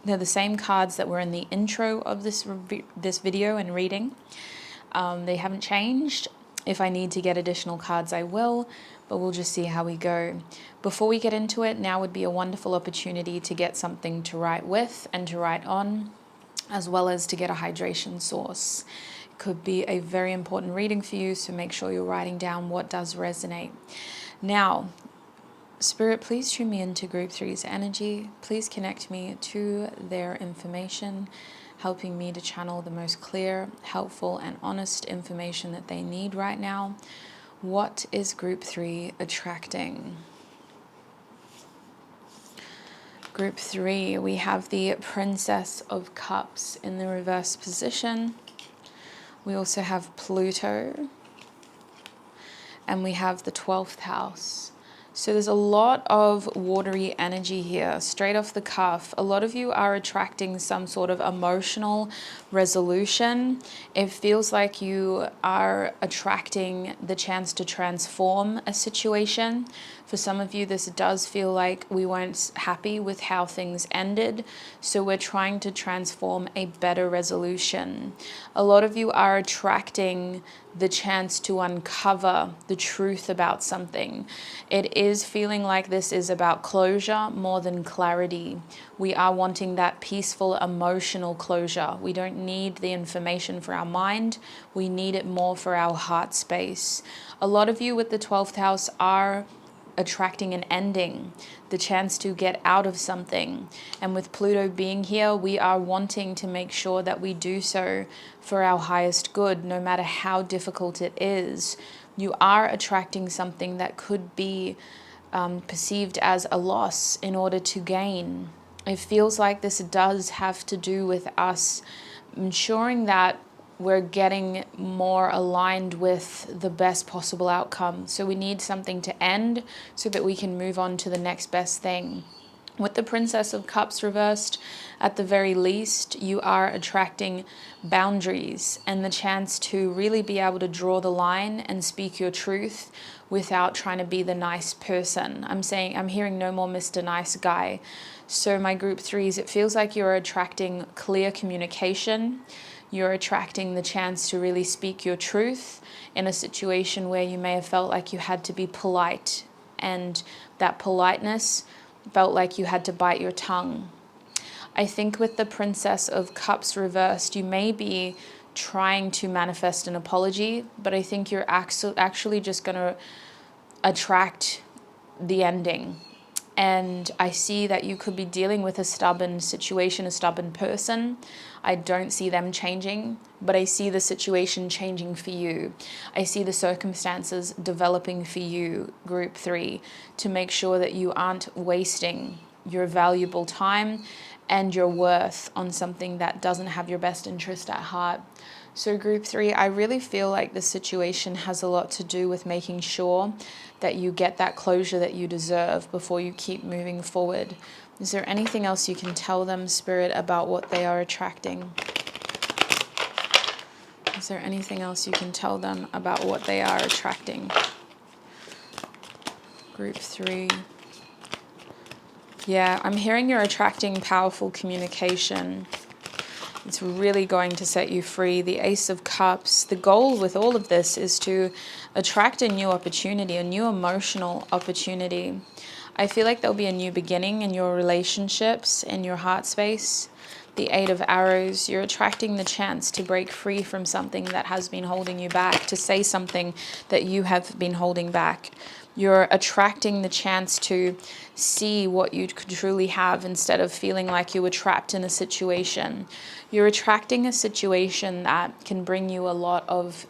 They're the same cards that were in the intro of this video and reading. They haven't changed. If I need to get additional cards, I will, but we'll just see how we go. Before we get into it, now would be a wonderful opportunity to get something to write with and to write on, as well as to get a hydration source. It could be a very important reading for you, so make sure you're writing down what does resonate. Now, Spirit, please tune me into group 3's energy. Please connect me to their information, helping me to channel the most clear, helpful, and honest information that they need right now. What is group 3 attracting? Group 3, we have the Princess of Cups in the reverse position. We also have Pluto, and we have the 12th house. So there's a lot of watery energy here, straight off the cuff. A lot of you are attracting some sort of emotional resolution. It feels like you are attracting the chance to transform a situation. For some of you, this does feel like we weren't happy with how things ended, so we're trying to transform a better resolution. A lot of you are attracting the chance to uncover the truth about something. It is feeling like this is about closure more than clarity. We are wanting that peaceful emotional closure. We don't need the information for our mind. We need it more for our heart space. A lot of you with the 12th house are attracting an ending, the chance to get out of something. And with Pluto being here, we are wanting to make sure that we do so for our highest good, no matter how difficult it is. You are attracting something that could be perceived as a loss in order to gain. It feels like this does have to do with us ensuring that we're getting more aligned with the best possible outcome. So we need something to end so that we can move on to the next best thing. With the Princess of Cups reversed, at the very least, you are attracting boundaries and the chance to really be able to draw the line and speak your truth without trying to be the nice person. I'm hearing no more Mr. Nice Guy. So my group 3s, it feels like you're attracting clear communication. You're attracting the chance to really speak your truth in a situation where you may have felt like you had to be polite, and that politeness felt like you had to bite your tongue. I think with the Princess of Cups reversed, you may be trying to manifest an apology, but I think you're actually just going to attract the ending. And I see that you could be dealing with a stubborn situation, a stubborn person. I don't see them changing, but I see the situation changing for you. I see the circumstances developing for you, group 3, to make sure that you aren't wasting your valuable time and your worth on something that doesn't have your best interest at heart. So group 3, I really feel like the situation has a lot to do with making sure that you get that closure that you deserve before you keep moving forward. Is there anything else you can tell them, Spirit, about what they are attracting? Is there anything else you can tell them about what they are attracting? Group 3. Yeah, I'm hearing you're attracting powerful communication. It's really going to set you free. The Ace of Cups. The goal with all of this is to attract a new opportunity, a new emotional opportunity. I feel like there'll be a new beginning in your relationships, in your heart space. The Eight of Arrows, you're attracting the chance to break free from something that has been holding you back, to say something that you have been holding back. You're attracting the chance to see what you could truly have instead of feeling like you were trapped in a situation. You're attracting a situation that can bring you a lot of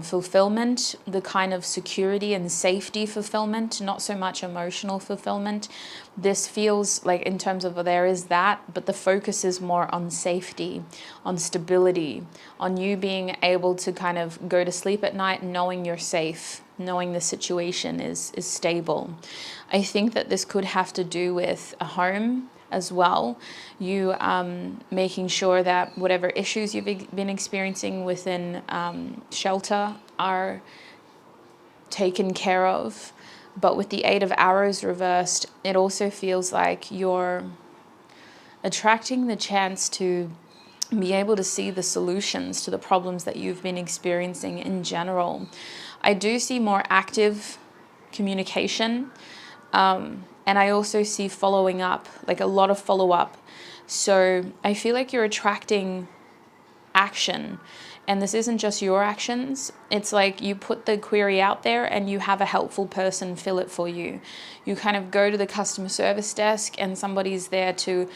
fulfillment, the kind of security and safety fulfillment, not so much emotional fulfillment. This feels like, in terms of, there is that, but the focus is more on safety, on stability, on you being able to kind of go to sleep at night knowing you're safe, knowing the situation is stable. I think that this could have to do with a home as well. You making sure that whatever issues you've been experiencing within shelter are taken care of. But with the Eight of Arrows reversed, it also feels like you're attracting the chance to be able to see the solutions to the problems that you've been experiencing in general. I do see more active communication, and I also see following up, like a lot of follow-up. So I feel like you're attracting action. And this isn't just your actions. It's like you put the query out there and you have a helpful person fill it for you. You kind of go to the customer service desk and somebody's there to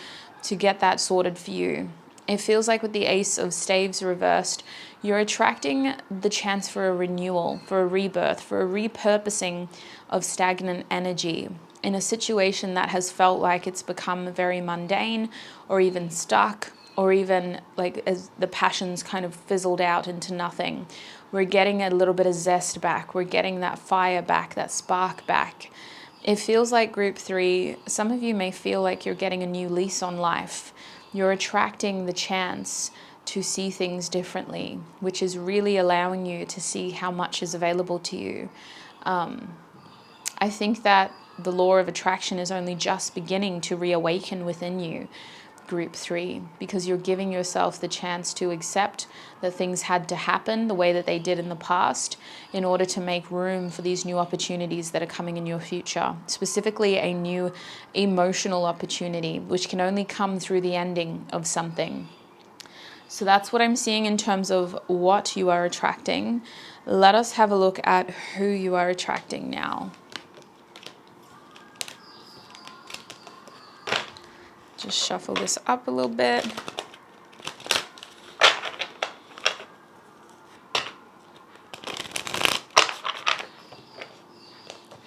get that sorted for you. It feels like with the Ace of Staves reversed, you're attracting the chance for a renewal, for a rebirth, for a repurposing of stagnant energy in a situation that has felt like it's become very mundane or even stuck, or even like as the passions kind of fizzled out into nothing. We're getting a little bit of zest back. We're getting that fire back, that spark back. It feels like group 3, some of you may feel like you're getting a new lease on life. You're attracting the chance to see things differently, which is really allowing you to see how much is available to you. I think that the law of attraction is only just beginning to reawaken within you, group 3, because you're giving yourself the chance to accept that things had to happen the way that they did in the past in order to make room for these new opportunities that are coming in your future, specifically a new emotional opportunity, which can only come through the ending of something. So that's what I'm seeing in terms of what you are attracting. Let us have a look at who you are attracting now. Just shuffle this up a little bit.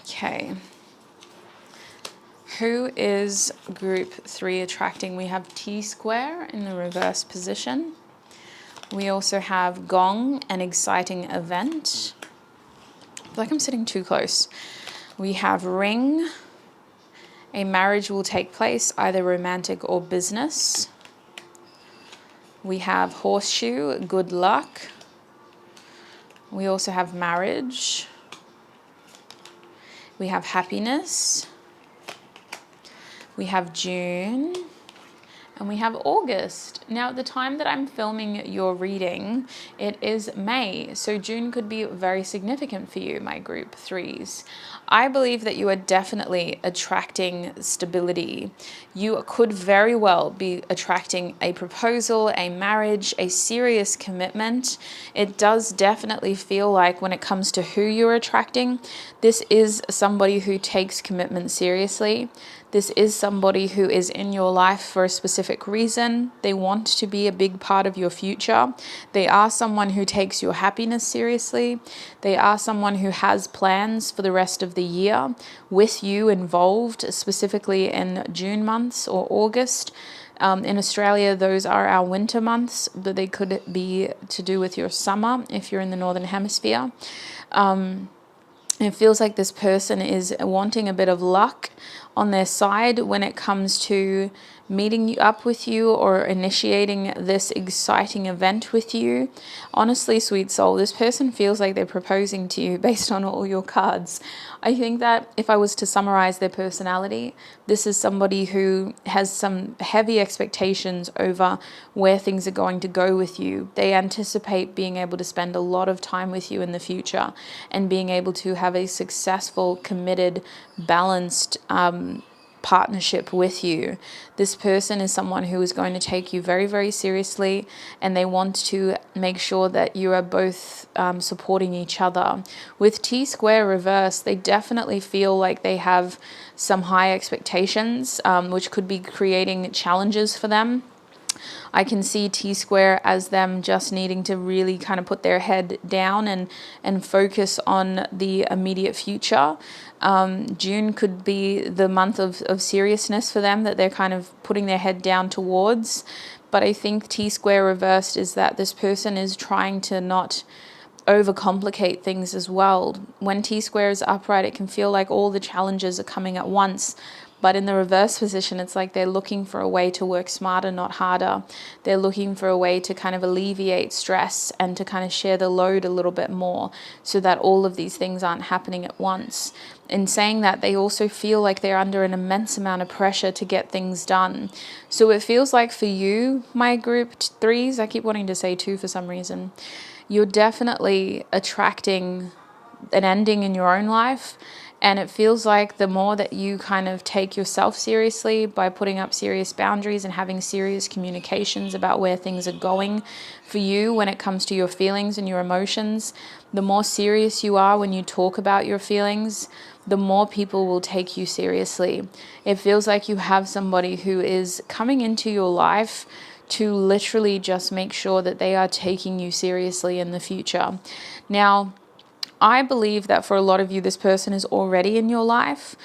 Okay. Who is group 3 attracting? We have T-square in the reverse position. We also have gong, an exciting event. I feel like I'm sitting too close. We have ring. A marriage will take place, either romantic or business. We have horseshoe, good luck. We also have marriage. We have happiness. We have June. And we have August. Now, at the time that I'm filming your reading, it is May. So June could be very significant for you, my group 3s. I believe that you are definitely attracting stability. You could very well be attracting a proposal, a marriage, a serious commitment. It does definitely feel like, when it comes to who you're attracting, this is somebody who takes commitment seriously. This is somebody who is in your life for a specific reason. They want to be a big part of your future. They are someone who takes your happiness seriously. They are someone who has plans for the rest of the year with you involved, specifically in June months or August. In Australia, those are our winter months, but they could be to do with your summer if you're in the Northern Hemisphere. It feels like this person is wanting a bit of luck on their side when it comes to meeting you up with you or initiating this exciting event with you. Honestly, sweet soul, this person feels like they're proposing to you based on all your cards. I think that if I was to summarize their personality, this is somebody who has some heavy expectations over where things are going to go with you. They anticipate being able to spend a lot of time with you in the future and being able to have a successful, committed, balanced partnership with you. This person is someone who is going to take you very, very seriously, and they want to make sure that you are both supporting each other. With T square reverse, they definitely feel like they have some high expectations, which could be creating challenges for them. I can see T square as them just needing to really kind of put their head down and focus on the immediate future. June could be the month of seriousness for them that they're kind of putting their head down towards. But I think T square reversed is that this person is trying to not overcomplicate things as well. When T square is upright, it can feel like all the challenges are coming at once. But in the reverse position, it's like they're looking for a way to work smarter, not harder. They're looking for a way to kind of alleviate stress and to kind of share the load a little bit more so that all of these things aren't happening at once. In saying that, they also feel like they're under an immense amount of pressure to get things done. So it feels like for you, my group threes, I keep wanting to say two for some reason, you're definitely attracting an ending in your own life. And it feels like the more that you kind of take yourself seriously by putting up serious boundaries and having serious communications about where things are going for you when it comes to your feelings and your emotions, the more serious you are when you talk about your feelings, the more people will take you seriously. It feels like you have somebody who is coming into your life to literally just make sure that they are taking you seriously in the future. Now, I believe that for a lot of you, this person is already in your life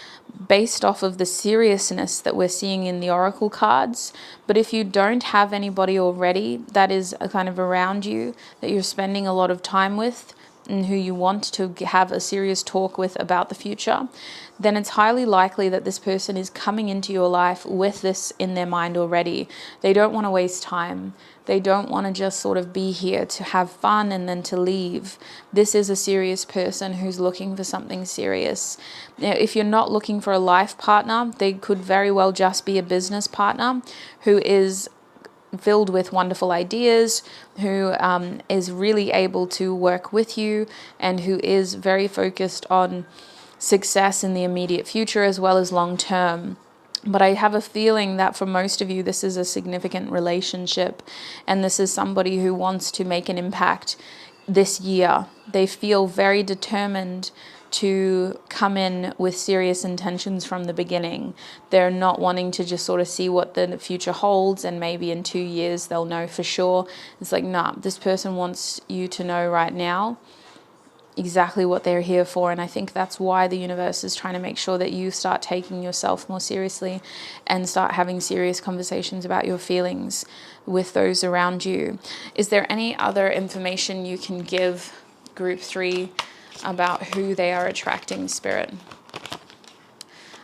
based off of the seriousness that we're seeing in the oracle cards. But if you don't have anybody already that is kind of around you, that you're spending a lot of time with, and who you want to have a serious talk with about the future, then it's highly likely that this person is coming into your life with this in their mind already. They don't want to waste time. They don't want to just sort of be here to have fun and then to leave. This is a serious person who's looking for something serious. Now, if you're not looking for a life partner, they could very well just be a business partner who is filled with wonderful ideas, who is really able to work with you and who is very focused on success in the immediate future as well as long term. But I have a feeling that for most of you, this is a significant relationship and this is somebody who wants to make an impact this year. They feel very determined to come in with serious intentions from the beginning. They're not wanting to just sort of see what the future holds and maybe in 2 years they'll know for sure. It's like, nah, this person wants you to know right now exactly what they're here for. And I think that's why the universe is trying to make sure that you start taking yourself more seriously and start having serious conversations about your feelings with those around you. Is there any other information you can give group 3 about who they are attracting, Spirit?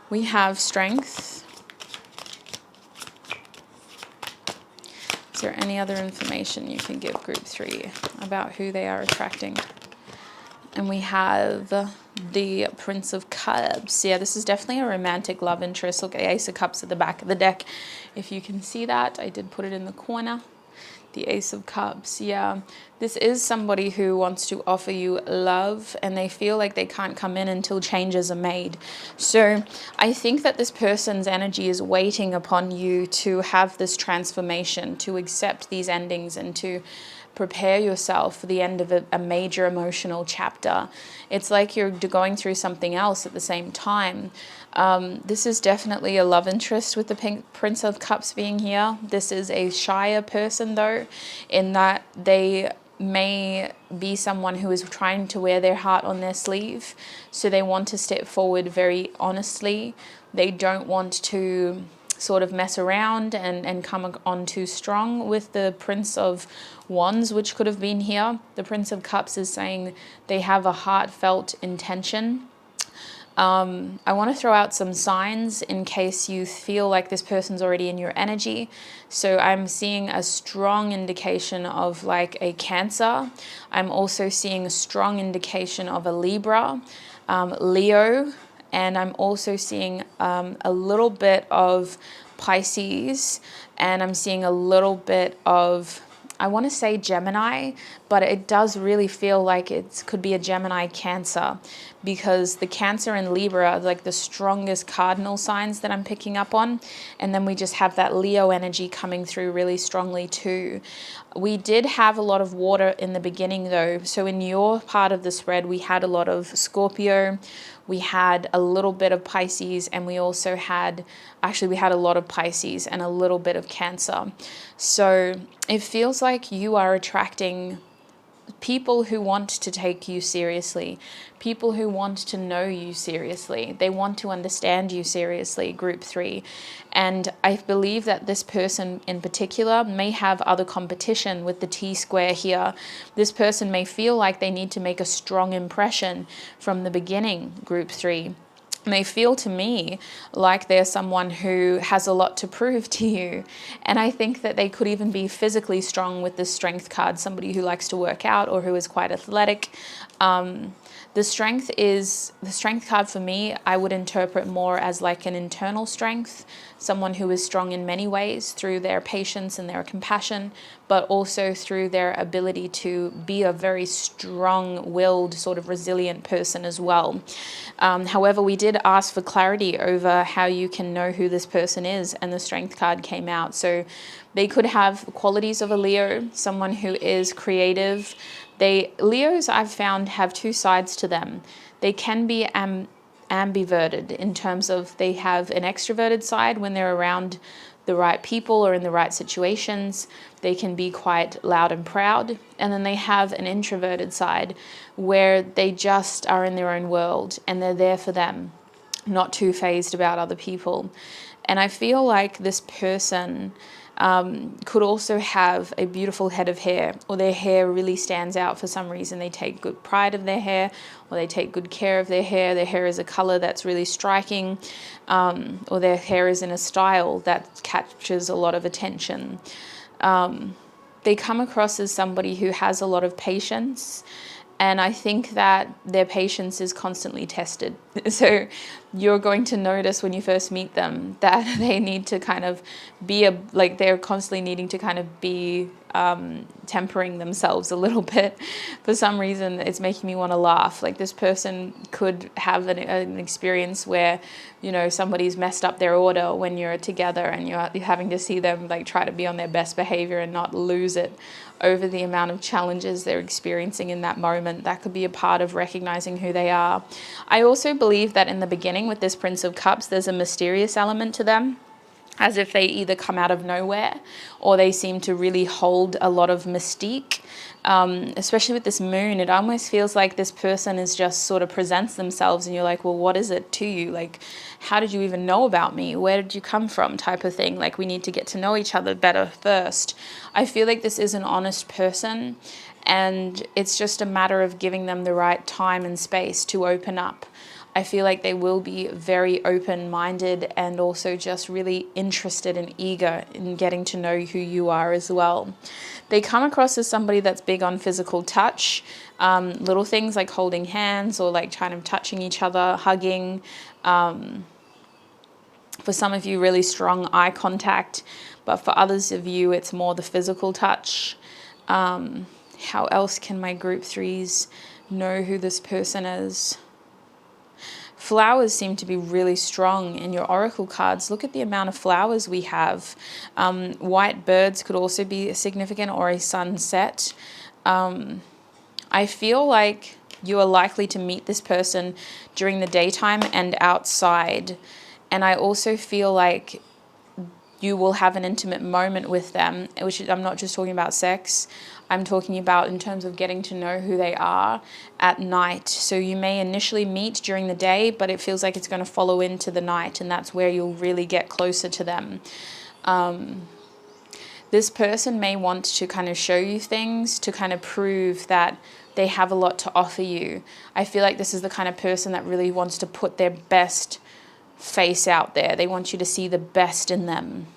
We have strength. Is there any other information you can give group 3 about who they are attracting? And we have the Prince of Cups. Yeah, this is definitely a romantic love interest. Look at the Ace of Cups at the back of the deck. If you can see that, I did put it in the corner. The Ace of Cups, yeah. This is somebody who wants to offer you love and they feel like they can't come in until changes are made. So I think that this person's energy is waiting upon you to have this transformation, to accept these endings and to prepare yourself for the end of a major emotional chapter. It's like you're going through something else at the same time. This is definitely a love interest with the Prince of Cups being here. This is a shyer person though, in that they may be someone who is trying to wear their heart on their sleeve. So they want to step forward very honestly. They don't want to sort of mess around and come on too strong with the Prince of Wands, which could have been here. The Prince of Cups is saying they have a heartfelt intention. I want to throw out some signs in case you feel like this person's already in your energy. So I'm seeing a strong indication of like a Cancer. I'm also seeing a strong indication of a Libra, Leo, and I'm also seeing a little bit of Pisces, and I'm seeing a little bit of, I want to say Gemini, but it does really feel like it could be a Gemini Cancer, because the Cancer and Libra are like the strongest cardinal signs that I'm picking up on. And then we just have that Leo energy coming through really strongly too. We did have a lot of water in the beginning though. So in your part of the spread, we had a lot of Scorpio, we had a little bit of Pisces, and we also had, actually we had a lot of Pisces and a little bit of Cancer. So it feels like you are attracting people who want to take you seriously, people who want to know you seriously. They want to understand you seriously, group 3. And I believe that this person in particular may have other competition with the T-square here. This person may feel like they need to make a strong impression from the beginning, group 3. They feel to me like they're someone who has a lot to prove to you. And I think that they could even be physically strong with the Strength card, somebody who likes to work out or who is quite athletic. The Strength card for me, I would interpret more as like an internal strength, someone who is strong in many ways through their patience and their compassion, but also through their ability to be a very strong-willed, sort of resilient person as well. However, we did ask for clarity over how you can know who this person is, and the Strength card came out. So they could have qualities of a Leo, someone who is creative. Leos, I've found, have two sides to them. They can be ambiverted in terms of they have an extroverted side when they're around the right people or in the right situations. They can be quite loud and proud. And then they have an introverted side where they just are in their own world and they're there for them, not too fazed about other people. And I feel like this person could also have a beautiful head of hair, or their hair really stands out for some reason. They take good pride of their hair, or they take good care of their hair. Their hair is a color that's really striking, or their hair is in a style that captures a lot of attention. They come across as somebody who has a lot of patience, and I think that their patience is constantly tested. So you're going to notice when you first meet them that they need to kind of be they're constantly needing to kind of be tempering themselves a little bit. For some reason, it's making me want to laugh. Like, this person could have an experience where, you know, somebody's messed up their order when you're together and you're having to see them like try to be on their best behavior and not lose it over the amount of challenges they're experiencing in that moment. That could be a part of recognizing who they are. I also believe that in the beginning with this Prince of Cups, there's a mysterious element to them, as if they either come out of nowhere or they seem to really hold a lot of mystique. Especially with this moon, it almost feels like this person is just sort of presents themselves and you're like, well, what is it to you? Like, how did you even know about me? Where did you come from? Type of thing. Like, we need to get to know each other better first. I feel like this is an honest person, and it's just a matter of giving them the right time and space to open up. I feel like they will be very open-minded and also just really interested and eager in getting to know who you are as well. They come across as somebody that's big on physical touch, little things like holding hands or like kind of touching each other, hugging. For some of you, really strong eye contact, but for others of you, it's more the physical touch. How else can my group 3s know who this person is? Flowers seem to be really strong in your oracle cards. Look at the amount of flowers we have. White birds could also be significant, or a sunset. I feel like you are likely to meet this person during the daytime and outside. And I also feel like you will have an intimate moment with them, which I'm not just talking about sex. I'm talking about in terms of getting to know who they are at night. So you may initially meet during the day, but it feels like it's going to follow into the night, and that's where you'll really get closer to them. This person may want to kind of show you things to kind of prove that they have a lot to offer you. I feel like this is the kind of person that really wants to put their best face out there. They want you to see the best in them.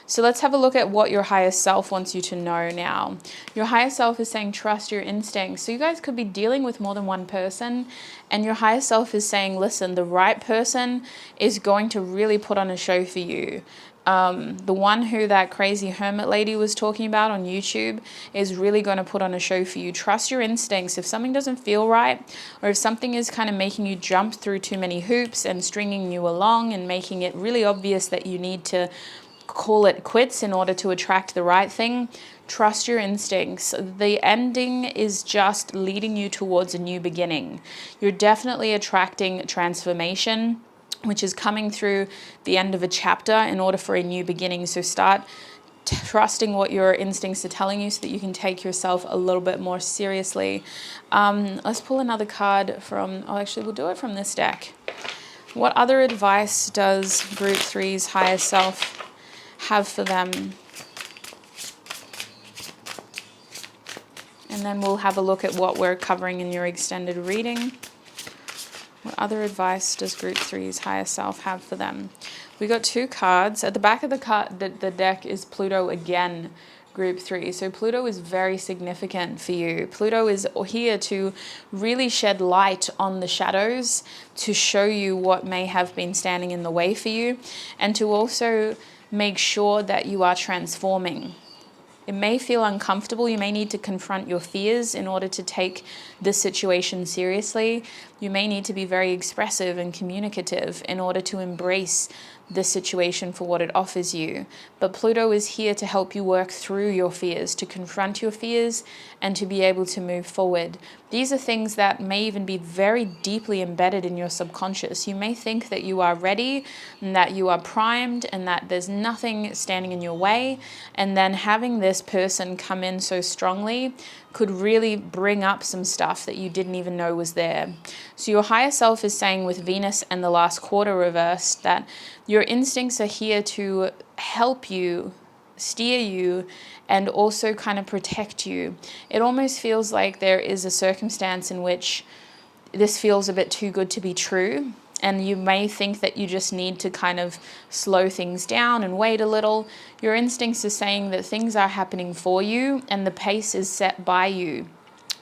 So let's have a look at what your higher self wants you to know now. Your higher self is saying trust your instincts. So you guys could be dealing with more than one person, and your higher self is saying, listen, the right person is going to really put on a show for you. The one who that crazy hermit lady was talking about on YouTube is really going to put on a show for you. Trust your instincts. If something doesn't feel right, or if something is kind of making you jump through too many hoops and stringing you along and making it really obvious that you need to call it quits in order to attract the right thing, trust your instincts. The ending is just leading you towards a new beginning. You're definitely attracting transformation, which is coming through the end of a chapter in order for a new beginning. So start trusting what your instincts are telling you so that you can take yourself a little bit more seriously. Let's pull another card from, actually we'll do it from this deck. What other advice does Group 3's higher self have for them? And then we'll have a look at what we're covering in your extended reading. What other advice does Group 3's higher self have for them? We got two cards. At the back of the deck is Pluto again, Group 3. So Pluto is very significant for you. Pluto is here to really shed light on the shadows, to show you what may have been standing in the way for you, and to also make sure that you are transforming. It may feel uncomfortable. You may need to confront your fears in order to take this situation seriously. You may need to be very expressive and communicative in order to embrace this situation for what it offers you. But Pluto is here to help you work through your fears, to confront your fears, and to be able to move forward. These are things that may even be very deeply embedded in your subconscious. You may think that you are ready and that you are primed and that there's nothing standing in your way. And then having this person come in so strongly could really bring up some stuff that you didn't even know was there. So your higher self is saying with Venus and the last quarter reversed that your instincts are here to help you, steer you, and also kind of protect you. It almost feels like there is a circumstance in which this feels a bit too good to be true. And you may think that you just need to kind of slow things down and wait a little. Your instincts are saying that things are happening for you and the pace is set by you.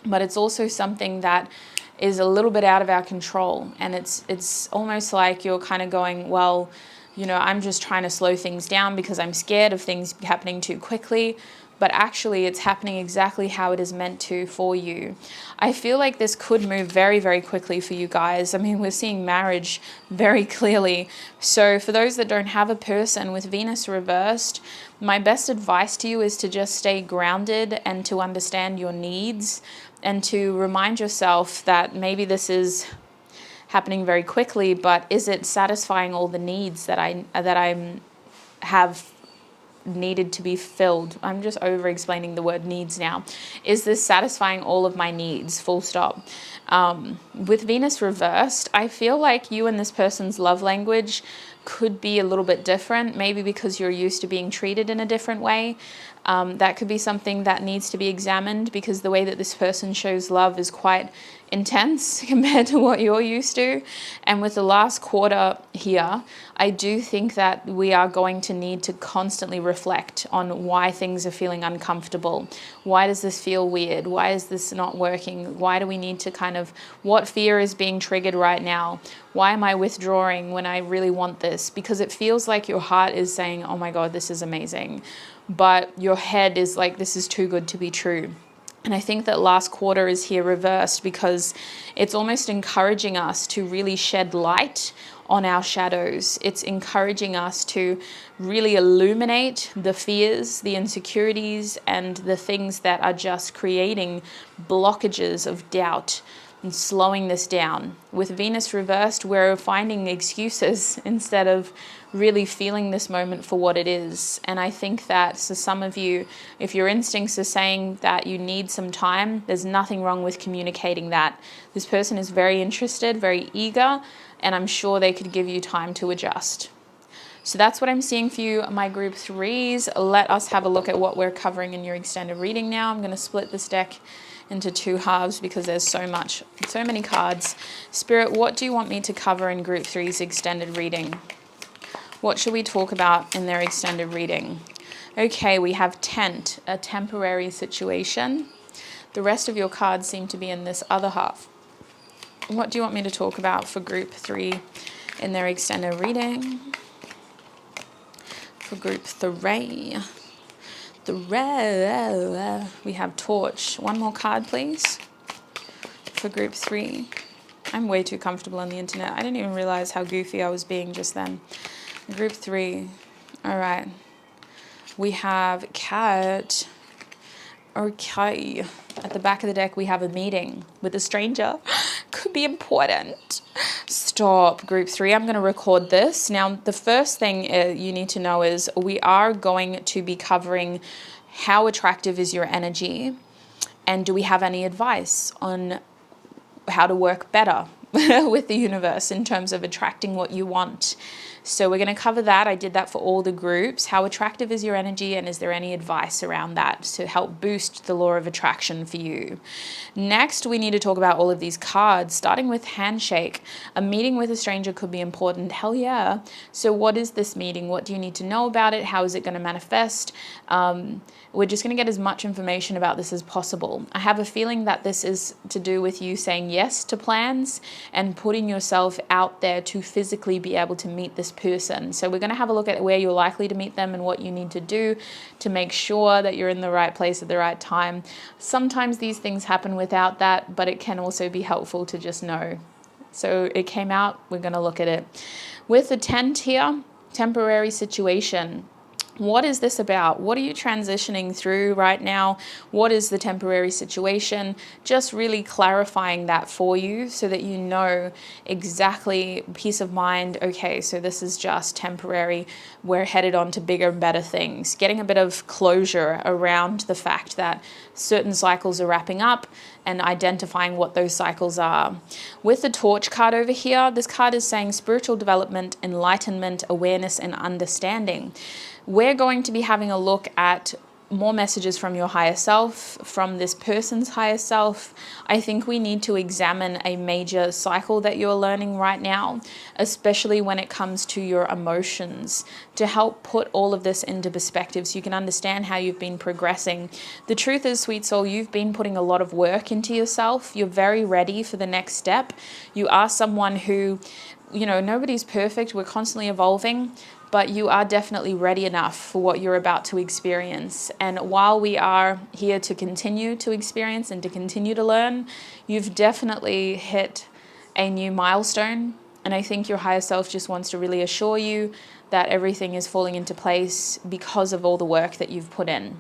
But it's also something that is a little bit out of our control. And it's almost like you're kind of going, well, you know, I'm just trying to slow things down because I'm scared of things happening too quickly. But actually it's happening exactly how it is meant to for you. I feel like this could move very, very quickly for you guys. I mean, we're seeing marriage very clearly. So for those that don't have a person with Venus reversed, my best advice to you is to just stay grounded and to understand your needs and to remind yourself that maybe this is happening very quickly, but is it satisfying all the needs that I have needed to be filled? I'm just over explaining the word needs now. Is this satisfying all of my needs? Full stop. With Venus reversed, I feel like you and this person's love language could be a little bit different, maybe because you're used to being treated in a different way. That could be something that needs to be examined, because the way that this person shows love is quite intense compared to what you're used to. And with the last quarter here, I do think that we are going to need to constantly reflect on why things are feeling uncomfortable. Why does this feel weird? Why is this not working? Why do we need to kind of, what fear is being triggered right now? Why am I withdrawing when I really want this? Because it feels like your heart is saying, oh my God, this is amazing. But your head is like, this is too good to be true. And I think that last quarter is here reversed because it's almost encouraging us to really shed light on our shadows. It's encouraging us to really illuminate the fears, the insecurities, and the things that are just creating blockages of doubt and slowing this down. With Venus reversed, we're finding excuses instead of really feeling this moment for what it is. And I think that for some of you, if your instincts are saying that you need some time, there's nothing wrong with communicating that. This person is very interested, very eager, and I'm sure they could give you time to adjust. So that's what I'm seeing for you, my group 3s. Let us have a look at what we're covering in your extended reading now. I'm going to split this deck into 2 halves because there's so many cards. Spirit, what do you want me to cover in group 3's extended reading? What should we talk about in their extended reading? Okay, we have tent, a temporary situation. The rest of your cards seem to be in this other half. What do you want me to talk about for group 3 in their extended reading? For group 3, we have torch. One more card, please. For group 3. I'm way too comfortable on the internet. I didn't even realize how goofy I was being just then. Group 3. All right. We have cat. Okay. At the back of the deck, we have a meeting with a stranger. Could be important. Stop, group 3. I'm going to record this. Now, the first thing you need to know is we are going to be covering how attractive is your energy, and do we have any advice on how to work better with the universe in terms of attracting what you want. So we're going to cover that. I did that for all the groups. How attractive is your energy, and is there any advice around that to help boost the law of attraction for you? Next, we need to talk about all of these cards, starting with handshake. A meeting with a stranger could be important. Hell yeah. So what is this meeting? What do you need to know about it? How is it going to manifest? We're just going to get as much information about this as possible. I have a feeling that this is to do with you saying yes to plans and putting yourself out there to physically be able to meet this person. So we're going to have a look at where you're likely to meet them and what you need to do to make sure that you're in the right place at the right time. Sometimes these things happen without that, but it can also be helpful to just know. So it came out, we're going to look at it. With the tent here, temporary situation. What is this about? What are you transitioning through right now? What is the temporary situation? Just really clarifying that for you so that you know exactly, peace of mind. Okay, so this is just temporary. We're headed on to bigger and better things. Getting a bit of closure around the fact that certain cycles are wrapping up and identifying what those cycles are. With the torch card over here, this card is saying spiritual development, enlightenment, awareness, and understanding. We're going to be having a look at more messages from your higher self, from this person's higher self. I think we need to examine a major cycle that you're learning right now, especially when it comes to your emotions, to help put all of this into perspective so you can understand how you've been progressing. The truth is, sweet soul, you've been putting a lot of work into yourself. You're very ready for the next step. You are someone who, nobody's perfect. We're constantly evolving. But you are definitely ready enough for what you're about to experience. And while we are here to continue to experience and to continue to learn, you've definitely hit a new milestone. And I think your higher self just wants to really assure you that everything is falling into place because of all the work that you've put in.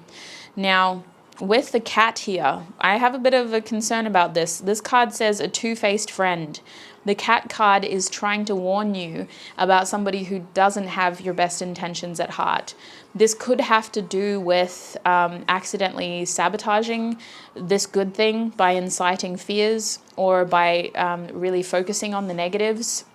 Now, with the cat here, I have a bit of a concern about this. This card says a two-faced friend. The cat card is trying to warn you about somebody who doesn't have your best intentions at heart. This could have to do with accidentally sabotaging this good thing by inciting fears or by really focusing on the negatives.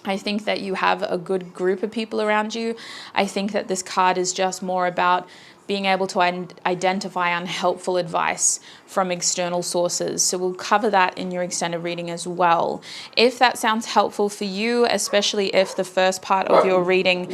I think that you have a good group of people around you. I think that this card is just more about being able to identify unhelpful advice from external sources. So we'll cover that in your extended reading as well. If that sounds helpful for you, especially if the first part of your reading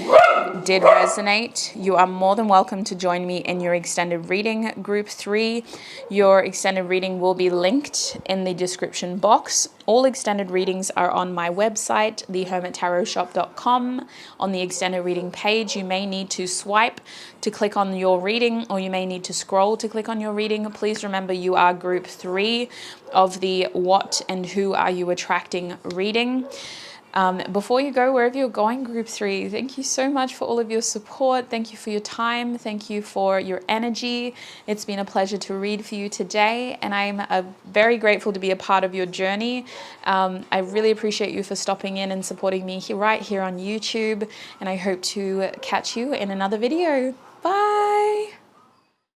did resonate, you are more than welcome to join me in your extended reading group 3. Your extended reading will be linked in the description box. All extended readings are on my website, thehermittarotshop.com. On the extended reading page, you may need to swipe to click on your reading, or you may need to scroll to click on your reading. Please remember, you are group 3 of the What and Who Are You Attracting reading. Before you go, wherever you're going, group 3, thank you so much for all of your support. Thank you for your time. Thank you for your energy. It's been a pleasure to read for you today, and I'm very grateful to be a part of your journey. I really appreciate you for stopping in and supporting me right here on YouTube, and I hope to catch you in another video.